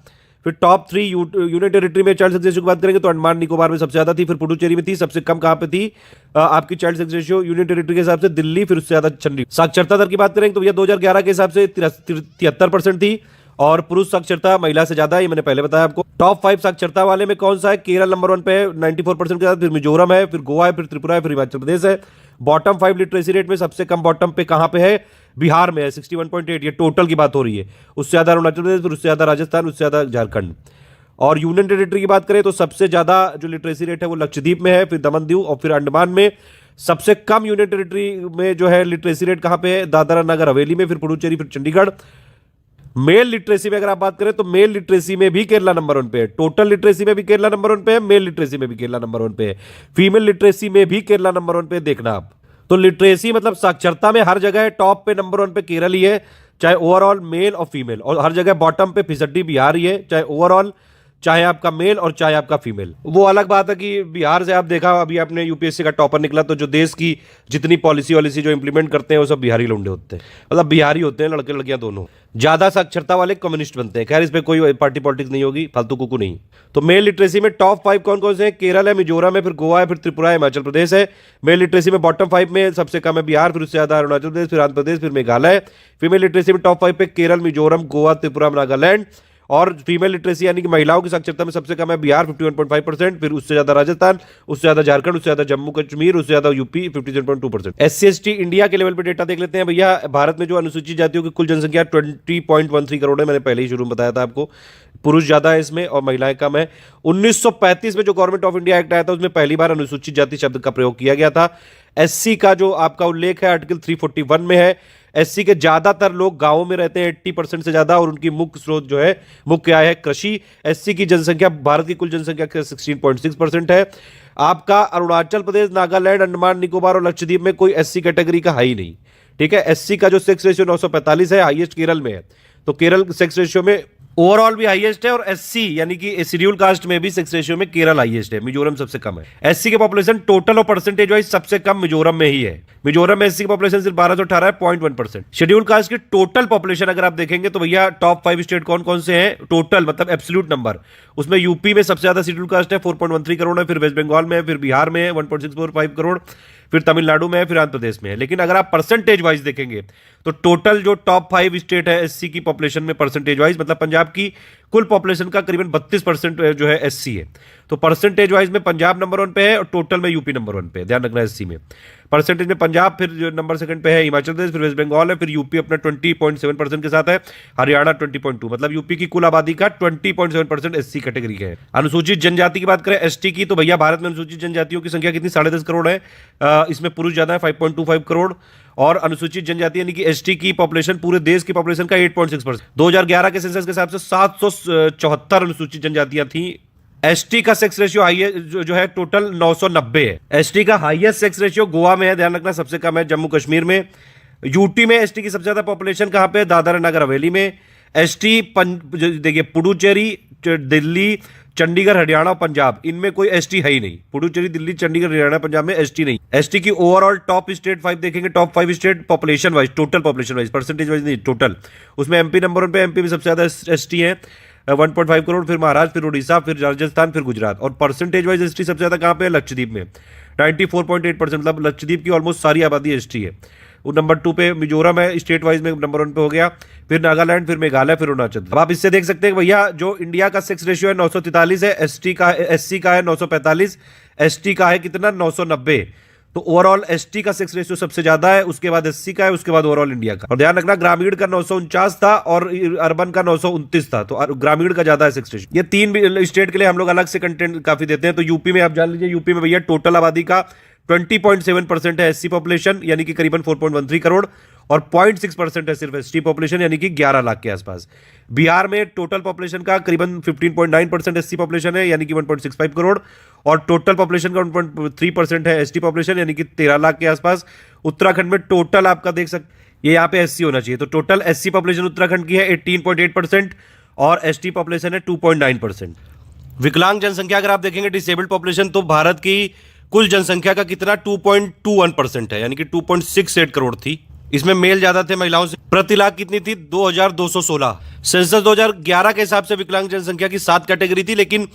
फिर टॉप 3 यूनियन टेरिटरी में चाइल्ड सेक्स रेशियो की बात करेंगे तो अंडमान निकोबार में सबसे ज्यादा थी, फिर पुडुचेरी में थी। सबसे कम कहां पे थी आपकी child sex ratio union territory के हिसाब से, दिल्ली, फिर उससे ज्यादा चंडीगढ़। साक्षरता दर की बात करेंगे तो भैया 2011 के हिसाब से 73% थी, और पुरुष साक्षरता महिला से ज्यादा है, ये मैंने पहले बताया आपको। टॉप 5 साक्षरता वाले में कौन सा है, केरल नंबर 1 पे है 94% के साथ, फिर मिजोरम है, फिर गोवा है, फिर त्रिपुरा है, फिर हिमाचल प्रदेश है। बॉटम 5 लिटरेसी रेट में सबसे कम बॉटम पे कहां पे है, बिहार में है 61.8, ये टोटल की बात हो रही है। उससे ज्यादा अरुणाचल प्रदेश, फिर उससे ज्यादा राजस्थान, उससे ज्यादा झारखंड। और यूनियन टेरिटरी की बात करें तो सबसे ज्यादा जो लिटरेसी रेट है वो लक्षद्वीप में है, फिर दमन दीव और फिर अंडमान में। सबसे कम यूनियन टेरिटरी में जो है लिटरेसी रेट कहां पे है, दादरा नगर हवेली में, फिर पुडुचेरी, फिर चंडीगढ़। मेल लिटरेसी में अगर आप बात करें तो मेल लिटरेसी में भी केरला नंबर 1 पे है, टोटल लिटरेसी में भी केरला नंबर 1 पे है, मेल लिटरेसी में भी केरला नंबर 1 पे है, फीमेल लिटरेसी में भी केरला नंबर 1 पे, देखना आप। तो लिटरेसी मतलब साक्षरता में हर जगह टॉप पे नंबर 1 पे केरल ही है, चाहे ओवरऑल मेल और फीमेल। और हर जगह बॉटम पे फिसड्डी बिहार ही है, चाहे ओवरऑल चाहे आपका मेल और चाहे आपका फीमेल। वो अलग बात है कि बिहार से आप देखा, अभी आपने यूपीएससी का टॉपर निकला, तो जो देश की जितनी पॉलिसी वॉलिसी जो इंप्लीमेंट करते हैं वो सब बिहारी लौंडे होते हैं, मतलब बिहारी होते हैं, लड़के लड़कियां दोनों। ज्यादा साक्षरता वाले कम्युनिस्ट बनते हैं। खैर इस पे कोई पार्टी पॉलिटिक्स नहीं होगी, फालतू कुकू नहीं। तो मेल लिटरेसी में टॉप 5 कौन कौन से हैं? केरल है, मिजोरम है, फिर गोवा है, फिर त्रिपुरा है, हिमाचल प्रदेश है। मेल लिटरेसी में बॉटम 5 में सबसे कम है बिहार, फिर उससे ज्यादा अरुणाचल प्रदेश, फिर आंध्र प्रदेश, फिर मेघालय। फीमेल लिटरेसी में टॉप 5 पे केरल, मिजोरम, गोवा, त्रिपुरा, नागालैंड। और फीमेल लिटरेसी यानी कि महिलाओं की साक्षरता में सबसे कम है बिहार 51.5%, फिर उससे ज्यादा राजस्थान, उससे ज्यादा झारखंड, उससे ज्यादा जम्मू कश्मीर, उससे ज्यादा यूपी 57.2%। SC/ST इंडिया के लेवल पे डेटा देख लेते हैं भैया। भारत में जो अनुसूचित जातियों की कुल जनसंख्या 20.13 करोड़ है, मैंने पहले ही शुरू में बताया था आपको। पुरुष ज्यादा है इसमें और महिलाएं कम है। 1935 में जो गवर्नमेंट ऑफ इंडिया एक्ट आया था उसमें पहली बार अनुसूचित जाति शब्द का प्रयोग किया गया था। SC का जो आपका उल्लेख है आर्टिकल 341 में है। SC के ज्यादातर लोग गांवों में रहते हैं 80% से ज्यादा, और उनकी मुख्य स्रोत जो है, मुख्य आय है कृषि। SC की जनसंख्या भारत की कुल जनसंख्या के 16.6% है। आपका अरुणाचल प्रदेश, नागालैंड, अंडमान निकोबार और लक्षद्वीप में कोई SC कैटेगरी का है ही नहीं, ठीक है। SC का जो सेक्स रेशियो 945 है, हाईएस्ट केरल में है। तो केरल सेक्स रेशियो में ओवरऑल भी हाईएस्ट है, और SC यानी कि शेड्यूल कास्ट में भी सेक्स रेशियो में केरल हाईएस्ट है, मिजोरम सबसे कम है। SC के पॉपुलेशन टोटल और परसेंटेज वाइज सबसे कम मिजोरम में ही है। मिजोरम में SC की पॉपुलेशन सिर्फ 1218 है, 0.1%। शेड्यूल कास्ट की टोटल पॉपुलेशन अगर आप देखेंगे तो भैया टॉप 5 स्टेट कौन कौन से हैं टोटल, मतलब एब्सोल्यूट नंबर, उसमें यूपी में सबसे ज्यादा शेड्यूल कास्ट है 4.13 करोड़ है, फिर वेस्ट बंगाल में है, फिर बिहार में है 1.645 करोड़, फिर तमिलनाडु में है, फिर आंध्र प्रदेश में है। लेकिन अगर आप परसेंटेज वाइज देखेंगे तो टोटल जो टॉप 5 स्टेट है SC की पॉपुलेशन में परसेंटेज वाइज, मतलब पंजाब की कुल पॉपुलेशन का करीबन 32% जो है SC है। तो परसेंटेज वाइज में पंजाब नंबर 1 पे है और टोटल में यूपी नंबर 1 पे है, ध्यान रखना SC में। परसेंटेज में पंजाब, फिर जो नंबर 2 पे है हिमाचल प्रदेश, फिर वेस्ट बंगाल है, फिर यूपी अपना 20.7% के साथ है, हरियाणा 20.2, मतलब यूपी की कुल आबादी का 20.7% SC कैटेगरी के है। अनुसूचित जनजाति की बात करें ST की, तो भैया भारत में अनुसूचित जनजातियों की संख्या कितनी 10.5 करोड़ है। इसमें पुरुष ज्यादा है 5.25 करोड़, और अनुसूचित जनजाति यानी कि ST की पॉपुलेशन पूरे देश की पॉपुलेशन का 8.6%। 2011 के सेंसस के हिसाब से 774 अनुसूचित जनजातियां थी। ST का सेक्स रेशियो हाईएस्ट जो है टोटल 990 है। ST का हाईएस्ट सेक्स रेशियो गोवा में है, ध्यान रखना, सबसे कम है जम्मू कश्मीर में। यूटी में ST की सबसे ज्यादा पॉपुलेशन कहां पे है? दादरा नगर हवेली में। ST देखिए पुडुचेरी, दिल्ली, चंडीगढ़, हरियाणा, पंजाब, इनमें कोई ST है ही नहीं। पुडुचेरी, दिल्ली, चंडीगढ़, हरियाणा, पंजाब में ST नहीं। ST की ओवरऑल टॉप स्टेट 5 देखेंगे, top 5 state population wise, total population wise, percentage wise नहीं, टोटल। उसमें MP नंबर 1 पे, MP में सबसे ज्यादा ST है 1.5 करोड़, फिर महाराष्ट्र, फिर उड़ीसा, फिर राजस्थान, फिर गुजरात। और परसेंटेज वाइज ST सबसे ज्यादा कहां पे है? लक्षद्वीप में 94.8%, मतलब लक्षद्वीप की ऑलमोस्ट सारी आबादी ST है। वो नंबर 2 पे मिजोरम है, स्टेट वाइज में नंबर 1 पे हो गया, फिर नागालैंड, फिर मेघालय, फिर अरुणाचल। अब आप इससे देख सकते हैं भैया जो इंडिया का सेक्स रेशियो है 943 है, SC का है 945, ST का है कितना 990। तो ओवरऑल ST का सेक्स रेशियो सबसे ज्यादा है, उसके बाद SC का है, उसके बाद ओवरऑल इंडिया का। और ध्यान रखना ग्रामीण का 949 था और अर्बन का 929 था, तो ग्रामीण का ज्यादा है सेक्स रेशियो। ये 3 स्टेट के लिए हम लोग अलग से कंटेंट काफी देते हैं। तो यूपी में आप जान लीजिए, यूपी में भैया टोटल आबादी का 20.7% है SC पॉपुलेशन, यानी कि करीबन 4.13 करोड़, और 0.6% है सिर्फ ST पॉपुलेशन, यानी कि 11 लाख के आसपास। बिहार में टोटल पॉपुलेशन का करीबन 15.9% SC पॉपुलेशन है, यानी कि 1.65 करोड़, और टोटल पॉपुलेशन का 1.3% है ST पॉपुलेशन, यानी कि 13 लाख के आसपास। उत्तराखंड में टोटल आपका देख सकते, ये यहाँ पे SC होना चाहिए, तो टोटल SC पॉपुलेशन उत्तराखंड की है 18.8% और ST पॉपुलेशन है 2.9%। विकलांग जनसंख्या अगर आप देखेंगे, डिसेबल्ड पॉपुलेशन, तो भारत की कुल जनसंख्या का कितना 2.21% है, यानी कि 2.68 करोड़ थी। इसमें मेल ज्यादा थे, महिलाओं से प्रति लाख कितनी थी? 2216। सेंसस 2011 के हिसाब से विकलांग जनसंख्या की 7 कैटेगरी थी, लेकिन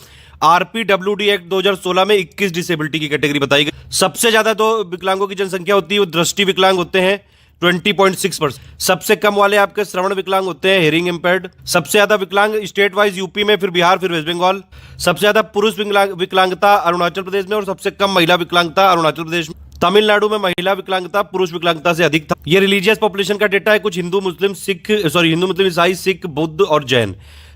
RPWD एक्ट 2016 में 21 डिसेबिलिटी की कैटेगरी बताई गई। सबसे ज्यादा तो विकलांगों की जनसंख्या होती है वो दृष्टि विकलांग होते हैं 20.6%। सबसे कम वाले आपके श्रवण विकलांग होते हैं, हेयरिंग इंपेयर्ड। सबसे ज्यादा विकलांग स्टेट वाइज यूपी में, फिर बिहार, फिर वेस्ट बंगाल। सबसे ज्यादा पुरुष विकलांगता अरुणाचल प्रदेश में, और सबसे कम महिला विकलांगता अरुणाचल प्रदेश में। तमिलनाडु में महिला विकलांगता पुरुष विकलांगता से अधिक था। ये रिलीजियस पॉपुलेशन का डेटा है, कुछ हिंदू मुस्लिम ईसाई, सिख, बुद्ध और जैन।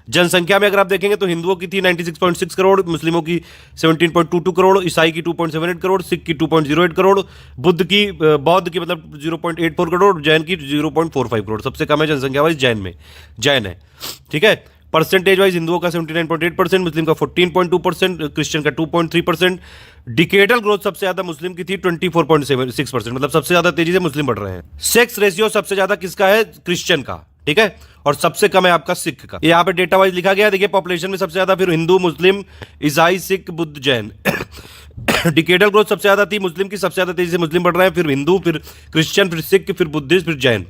जनसंख्या में अगर आप देखेंगे तो हिंदुओं की थी 96.6 करोड़, मुस्लिमों की 17.22 करोड़, ईसाई की 2.78 करोड़, सिख की 2.08 करोड़, बौद्ध की मतलब 0.84 करोड़, जैन की 0.45 करोड़। सबसे कम है जनसंख्या वाइज जैन है, ठीक है। परसेंटेज वाइज हिंदुओं का 79.8%, मुस्लिम का 14.2%, क्रिश्चियन का 2.3%। डिकेडल ग्रोथ सबसे ज्यादा मुस्लिम की थी 24.6%, मतलब सबसे ज्यादा तेजी से मुस्लिम बढ़ रहे हैं। सेक्स रेशियो सबसे ज्यादा किसका है? क्रिश्चियन का ठीक है, और सबसे कम है आपका सिख का। यहाँ पे डेटा वाइज लिखा गया है, देखिए पॉपुलेशन में सबसे ज्यादा फिर हिंदू, मुस्लिम, ईसाई, सिख, बुद्ध, जैन। डिकेडल ग्रोथ सबसे ज्यादा थी मुस्लिम की, सबसे ज्यादा तेजी से मुस्लिम बढ़ रहे हैं, फिर हिंदू, फिर क्रिश्चियन, फिर सिख, फिर बुद्धिस्ट, फिर जैन।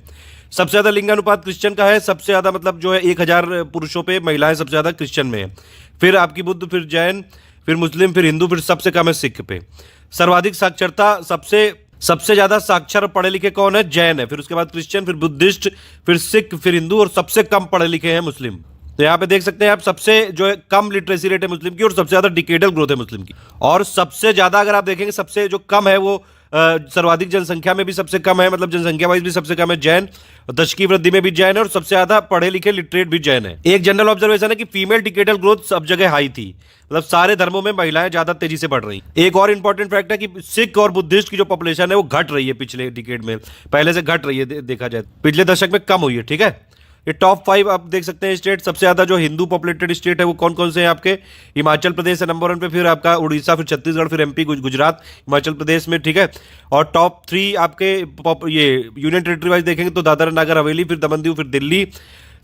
सबसे ज्यादा लिंगानुपात क्रिश्चियन का है, सबसे ज्यादा मतलब जो है 1000 पुरुषों पे महिलाएं सबसे ज्यादा क्रिश्चियन में है, फिर आपकी बुद्ध, फिर जैन, फिर मुस्लिम, फिर हिंदू, फिर सबसे कम है सिख पे। सर्वाधिक साक्षरता, सबसे ज्यादा साक्षर पढ़े लिखे कौन है? जैन है, फिर उसके बाद क्रिश्चियन, फिर बुद्धिस्ट, फिर सिख, फिर हिंदू, और सबसे कम पढ़े लिखे हैं मुस्लिम। तो यहाँ पे देख सकते हैं आप, सबसे जो है कम लिटरेसी रेट है मुस्लिम की, और सबसे ज्यादा डिकेडल ग्रोथ है मुस्लिम की। और सबसे ज्यादा अगर आप देखेंगे, सबसे जो कम है वो सर्वाधिक जनसंख्या में भी सबसे कम है, मतलब जनसंख्या वाइज भी सबसे कम है जैन, दशकीय वृद्धि में भी जैन है, और सबसे ज्यादा पढ़े लिखे लिटरेट भी जैन है। एक जनरल ऑब्जर्वेशन है कि फीमेल डिकेडल ग्रोथ सब जगह हाई थी, मतलब सारे धर्मों में महिलाएं ज्यादा तेजी से बढ़ रही। एक और इंपॉर्टेंट फैक्ट है कि सिख और बुद्धिस्ट की जो पॉपुलेशन है वो घट रही है पिछले डिकेड में, पहले से घट रही है, देखा जाए पिछले दशक में कम हुई है। ठीक है, ये टॉप 5 आप देख सकते हैं स्टेट। सबसे ज्यादा जो हिंदू पॉपुलेटेड स्टेट है वो कौन कौन से हैं आपके? हिमाचल प्रदेश है नंबर 1 पे, फिर आपका उड़ीसा, फिर छत्तीसगढ़, फिर एमपी, गुजरात, हिमाचल प्रदेश में। ठीक है, और टॉप 3 आपके ये यूनियन टेरिटरी वाइज देखेंगे तो दादरा नगर हवेली, फिर दमन दीव, फिर दिल्ली।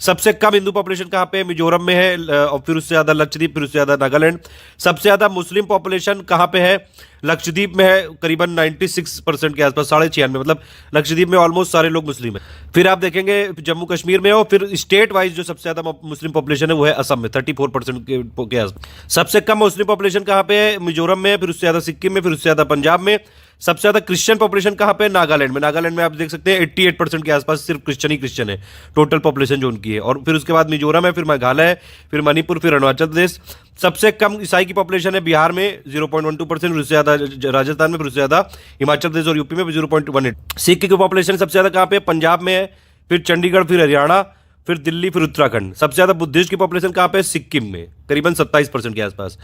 सबसे कम हिंदू पॉपुलेशन कहाँ पे है? मिजोरम में है, और फिर उससे ज्यादा लक्षद्वीप, फिर उससे ज्यादा नागालैंड। सबसे ज्यादा मुस्लिम पॉपुलेशन कहाँ पे है? लक्षद्वीप में है, करीबन 96% के आसपास, 96.5, मतलब लक्षद्वीप में ऑलमोस्ट सारे लोग मुस्लिम हैं। फिर आप देखेंगे जम्मू कश्मीर में, और फिर स्टेट वाइज जो सबसे ज्यादा मुस्लिम पॉपुलेशन है वो है असम में, 34% के आसपास। सबसे कम मुस्लिम पॉपुलेशन कहाँ पे है? मिजोरम में, फिर उससे ज्यादा सिक्किम में, फिर उससे ज्यादा पंजाब में। सबसे ज्यादा क्रिश्चियन पॉपुलेशन कहाँ पे? नागालैंड में। नागालैंड में आप देख सकते हैं 88% के आसपास सिर्फ क्रिश्चियन ही क्रिश्चियन है, टोटल पॉपुलेशन जो उनकी है। और फिर उसके बाद मिजोरम है, फिर मेघालय है, फिर मणिपुर, फिर अरुणाचल प्रदेश। सबसे कम ईसाई की पॉपुलेशन है बिहार में 0.12%, फिर उससे ज्यादा राजस्थान में, फिर उससे ज्यादा हिमाचल प्रदेश और यूपी में 0.18। सिख की पॉपुलेशन सबसे ज्यादा कहाँ पे? पंजाब में है, फिर चंडीगढ़, फिर हरियाणा, फिर दिल्ली, फिर उत्तराखंड। सबसे ज्यादा बुद्धिस्ट की पॉपुलेशन कहाँ पे? सिक्किम में, करीबन 27% के आसपास।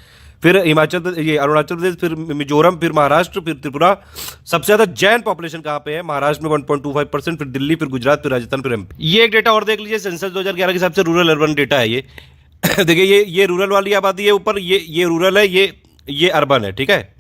फिर ये अरुणाचल प्रदेश, फिर मिजोरम, फिर महाराष्ट्र, फिर त्रिपुरा। सबसे ज्यादा जैन पॉपुलेशन कहाँ पे है? महाराष्ट्र में 1.25%, फिर दिल्ली, फिर गुजरात, फिर राजस्थान, फिर एमपी। ये एक डेटा और देख लीजिए, सेंसस 2011 के हिसाब से रूरल अर्बन डेटा है ये। देखिए ये रूरल वाली आबादी है ऊपर, ये रूरल है, ये अर्बन है। ठीक है,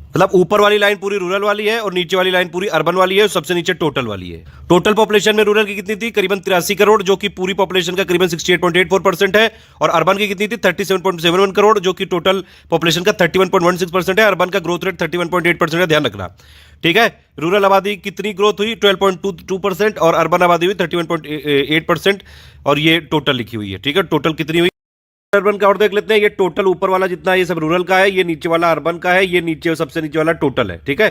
मतलब ऊपर वाली लाइन पूरी रूरल वाली है और नीचे वाली लाइन पूरी अर्बन वाली है, और सबसे नीचे टोटल वाली है। टोटल पॉपुलेशन में रूरल की कितनी थी? करीबन 83 करोड़, जो कि पूरी पॉपुलेशन का करीबन 68.84% है। और अर्बन की कितनी थी? 37.71 करोड़, जो कि टोटल पॉपुलेशन का 31.16% है। अर्बन का ग्रोथ रेट 31.8% है, ध्यान रखना। ठीक है, रूरल आबादी कितनी ग्रोथ हुई? 12.22%, और अर्बन आबादी हुई 31.8%, और ये टोटल लिखी हुई है। ठीक है, टोटल कितनी हुई अर्बन का और देख लेते हैं। ये टोटल ऊपर वाला जितना ये सब रूरल का है, ये नीचे वाला अर्बन का है, ये नीचे सबसे नीचे वाला टोटल है। ठीक है,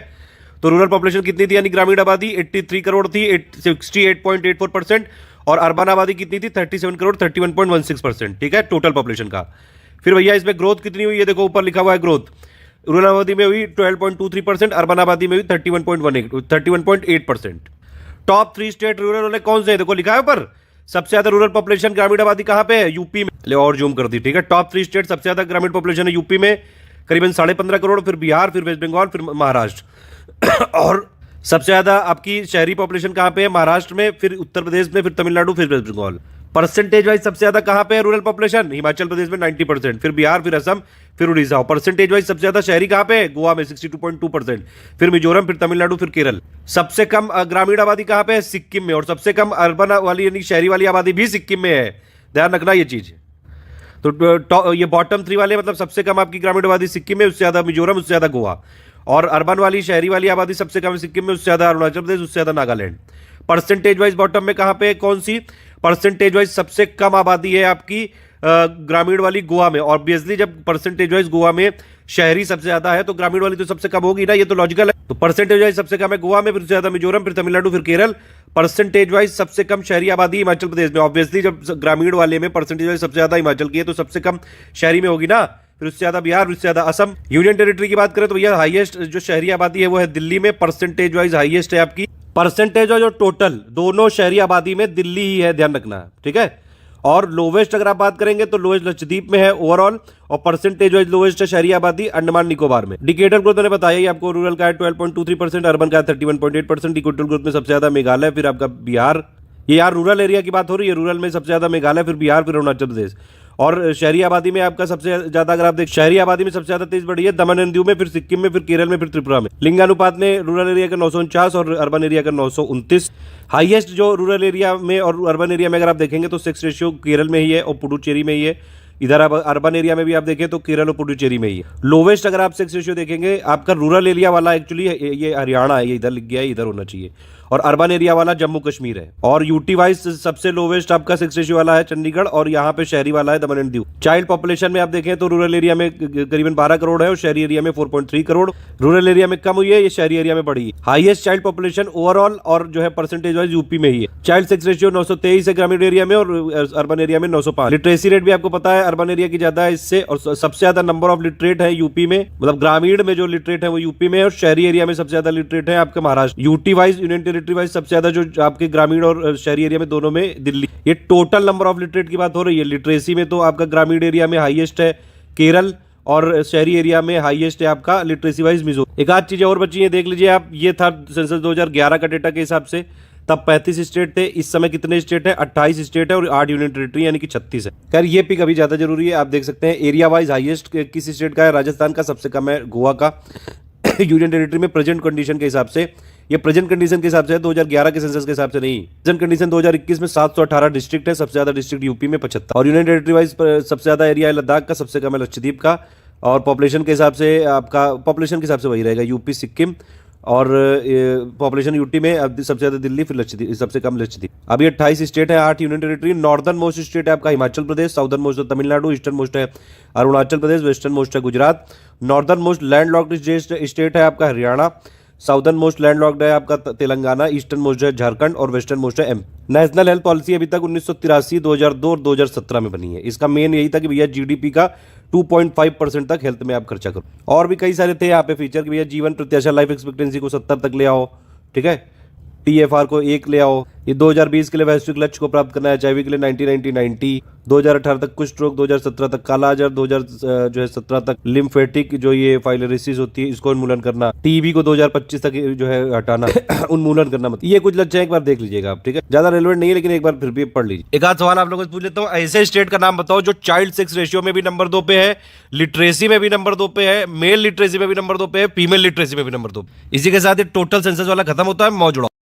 तो रूरल पॉपुलेशन कितनी थी यानी ग्रामीण आबादी? 83 करोड़ थी, 68.84%, और अर्बन आबादी कितनी थी? 37 करोड़, 31.16%। ठीक है, टोटल पॉपुलेशन का। फिर भैया इसमें ग्रोथ कितनी हुई? ये देखो ऊपर लिखा हुआ है ग्रोथ। रूरल आबादी में हुई 12.23%, अर्बन आबादी में हुई 31.8%। टॉप 3 स्टेट रूरल वाले कौन से हैं? देखो लिखा है ऊपर, सबसे ज्यादा रूरल पॉपुलेशन ग्रामीण आबादी कहां पे है? यूपी में। ले और जूम कर दी। ठीक है, टॉप 3 स्टेट सबसे ज्यादा ग्रामीण पॉपुलेशन है यूपी में, करीबन 15.5 करोड़, फिर बिहार, फिर वेस्ट बंगाल, फिर महाराष्ट्र। और सबसे ज्यादा आपकी शहरी पॉपुलेशन कहां पे है? महाराष्ट्र में, फिर उत्तर प्रदेश में, फिर तमिलनाडु, फिर वेस्ट बंगाल। परसेंटेज वाइज सबसे ज्यादा कहां पे है रूरल पॉपुलेशन? हिमाचल प्रदेश में 90%, फिर बिहार, फिर असम, फिर उड़ीसा। परसेंटेज वाइज सबसे ज्यादा शहरी कहां पे है? गोवा में 62.2%, फिर मिजोरम, फिर तमिलनाडु, फिर केरल। सबसे कम ग्रामीण आबादी कहां पे है? सिक्किम में। और सबसे कम अर्बन वाली यानी शहरी वाली आबादी भी सिक्किम में है, ध्यान रखना ये चीज। तो ये बॉटम 3 वाले मतलब सबसे कम आपकी ग्रामीण आबादी सिक्किम में, उससे ज्यादा मिजोरम, उससे ज्यादा गोवा। और अर्बन वाली शहरी वाली आबादी सबसे कम सिक्किम में, उससे ज्यादा अरुणाचल प्रदेश, उससे ज्यादा नागालैंड। परसेंटेज वाइज बॉटम में कहां पे? कौन सी परसेंटेज वाइज सबसे कम आबादी है आपकी? ग्रामीण वाली गोवा में। ऑब्वियसली जब परसेंटेज वाइज गोवा में शहरी सबसे ज्यादा है तो ग्रामीण वाली तो सबसे कम होगी ना, ये तो लॉजिकल है। तो परसेंटेज वाइज सबसे कम है गोवा में, फिर उससे ज्यादा मिजोरम, फिर तमिलनाडु, फिर केरल। परसेंटेज वाइज सबसे कम शहरी आबादी हिमाचल प्रदेश में। ऑब्वियसली जब ग्रामीण वाले में परसेंटेज वाइज सबसे ज्यादा हिमाचल की है तो सबसे कम शहरी में होगी ना, फिर उससे ज्यादा बिहार, उससे ज्यादा असम। यूनियन टेरिटरी की बात करें तो भैया हाईएस्ट जो शहरी आबादी है वो है दिल्ली में, परसेंटेज वाइज हाईएस्ट है आपकी। परसेंटेज वाइज और टोटल दोनों शहरी आबादी में दिल्ली ही है, ध्यान रखना। ठीक है, और लोवेस्ट अगर आप बात करेंगे तो लोवेस्ट लक्षद्वीप में है ओवरऑल, और परसेंटेज वाइज लोवेस्ट है शहरी आबादी अंडमान निकोबार में। डिकेटर ग्रोथ मैंने बताया ही आपको, रूरल का है 12.23%, अर्बन का है 31.8%। डिकेटर ग्रोथ में सबसे ज्यादा मेघालय, फिर आपका बिहार। ये यार रूरल एरिया की बात हो रही है, रूरल में सबसे ज्यादा मेघालय, फिर बिहार, फिर अरुणाचल प्रदेश। और शहरी आबादी में आपका सबसे ज्यादा, अगर आप देख, शहरी आबादी में सबसे ज्यादा तेज बढ़ी है दमन एंड दीव में, फिर सिक्किम में, फिर केरल में, फिर त्रिपुरा में। लिंगानुपात में रूरल एरिया का 949 और अर्बन एरिया का 929। हाईएस्ट जो रूरल एरिया में और अर्बन एरिया में अगर आप देखेंगे तो सेक्स रेशियो केरल में ही है और पुडुचेरी में ही है। इधर आप अर्बन एरिया में भी आप देखें तो केरल और पुडुचेरी में ही है। लोवेस्ट अगर आप सेक्स रेशियो देखेंगे आपका रूरल एरिया वाला एक्चुअली ये हरियाणा है, ये इधर लिख गया है, इधर होना चाहिए, और अर्बन एरिया वाला जम्मू कश्मीर है। और यूटी वाइज सबसे लोवेस्ट आपका सेक्स रेशियो वाला है चंडीगढ़, और यहाँ पे शहरी वाला है दमन एंड दीव। चाइल्ड पॉपुलेशन में आप देखें तो रूरल एरिया में करीबन 12 करोड़ है और शहरी एरिया में 4.3 करोड़। रूरल एरिया में कम हुई है, ये शहरी एरिया में बढ़ी है। हाईएस्ट चाइल्ड पॉपुलेशन ओवरऑल और जो है परसेंटेज वाइज यूपी में ही है। चाइल्ड सेक्स रेशियो 923 है ग्रामीण एरिया में और अर्बन एरिया में 905। लिटरेसी रेट भी आपको पता है अर्बन एरिया की ज्यादा है इससे, और सबसे ज्यादा नंबर ऑफ लिटरेट है यूपी में, मतलब ग्रामीण में जो लिटरेट है वो यूपी में, और शहरी एरिया में सबसे ज्यादा लिटरेट है आपके Maharashtra. UT wise, union territory wise सबसे ज्यादा जो आपके ग्रामीण और शहरी एरिया में दोनों में दिल्ली। ये टोटल नंबर ऑफ लिटरेट की बात हो रही है। लिटरेसी में तो आपका ग्रामीण एरिया में हाईएस्ट है केरल, और शहरी एरिया में हाईएस्ट है आपका लिटरेसी वाइज मिजोरम। एक आध चीजें और बची हैं, देख लीजिए आप। ये था सेंसस 2011 का डेटा के हिसाब से, तब 35 स्टेट थे, इस समय कितने स्टेट हैं? 28 स्टेट है और 8 यूनियन टेरिटरी यानी कि 36 है। खैर ये पिक अभी ज्यादा जरूरी है, आप देख सकते हैं। एरिया वाइज हाईएस्ट किस स्टेट का है? राजस्थान का, सबसे कम है गोवा का। यूनियन टेरिटरी में प्रेजेंट कंडीशन के हिसाब से, ये प्रेजेंट कंडीशन के हिसाब से है, 2011 के सेंसस के हिसाब से नहीं। प्रेजेंट कंडीशन 2021 में 718 डिस्ट्रिक्ट है, सबसे ज्यादा डिस्ट्रिक्ट यूपी में 75, और यूनियन टेरिटरी वाइज सबसे ज्यादा एरिया है लद्दाख का, सबसे कम है लक्षद्वीप का। और पॉपुलेशन के हिसाब से आपका, पॉपुलेशन के हिसाब से वही रहेगा, यूपी, सिक्किम, और पॉपुलेशन यूटी में अब सबसे ज्यादा दिल्ली, फिर लक्षद्वीप, सबसे कम लक्षद्वीप। अभी 28 स्टेट है, 8 union territory. Northern most state है आपका हिमाचल प्रदेश, साउदर्न मोस्ट है तमिलनाडु, ईस्टर्न मोस्ट है अरुणाचल प्रदेश, वेस्टर्न मोस्ट है Gujarat. Northern most landlocked state है आपका हरियाणा, साउदर्न मोस्ट लैंडलॉक्ड है आपका तेलंगाना, ईस्टर्न मोस्ट है झारखंड, और वेस्टर्न मोस्ट है एमपी। नेशनल हेल्थ पॉलिसी अभी तक 1983, 2002 और 2017 में बनी है। इसका मेन यही था कि भैया जीडीपी का 2.5% तक हेल्थ में आप खर्चा करो। और भी कई सारे थे यहाँ पे फीचर कि भैया जीवन प्रत्याशा लाइफ एक्सपेक्टेंसी को 70 तक ले आओ, ठीक है, टीएफआर को 1 ले आओ। ये 2020 के लिए वैश्विक लक्ष्य को प्राप्त करना है, एचआईवी के लिए 90-90-90, 2018 तक कुछ स्ट्रोक, 2017 तक कालाजार, 2017 तक लिम्फेटिक जो ये फाइलरिसिस होती है इसको उन्मूलन करना, टीबी को 2025 तक जो है हटाना, उन्मूलन करना। मतलब ये कुछ लक्ष्य है, एक बार देख लीजिएगा आप, ठीक है, ज्यादा रेलेवेंट नहीं है लेकिन एक बार फिर भी पढ़ लीजिए। एक आध सवाल आप लोगों से पूछ लेता हूँ, ऐसे स्टेट का नाम बताओ जो चाइल्ड सेक्स रेशियो में भी नंबर 2 पे है, लिटरेसी में भी नंबर 2 पे है, मेल लिटरेसी में भी नंबर 2 पे है, फीमेल लिटरेसी में भी नंबर 2 पे। इसी के साथ ये टोटल सेंसस वाला खत्म होता है। मौजूद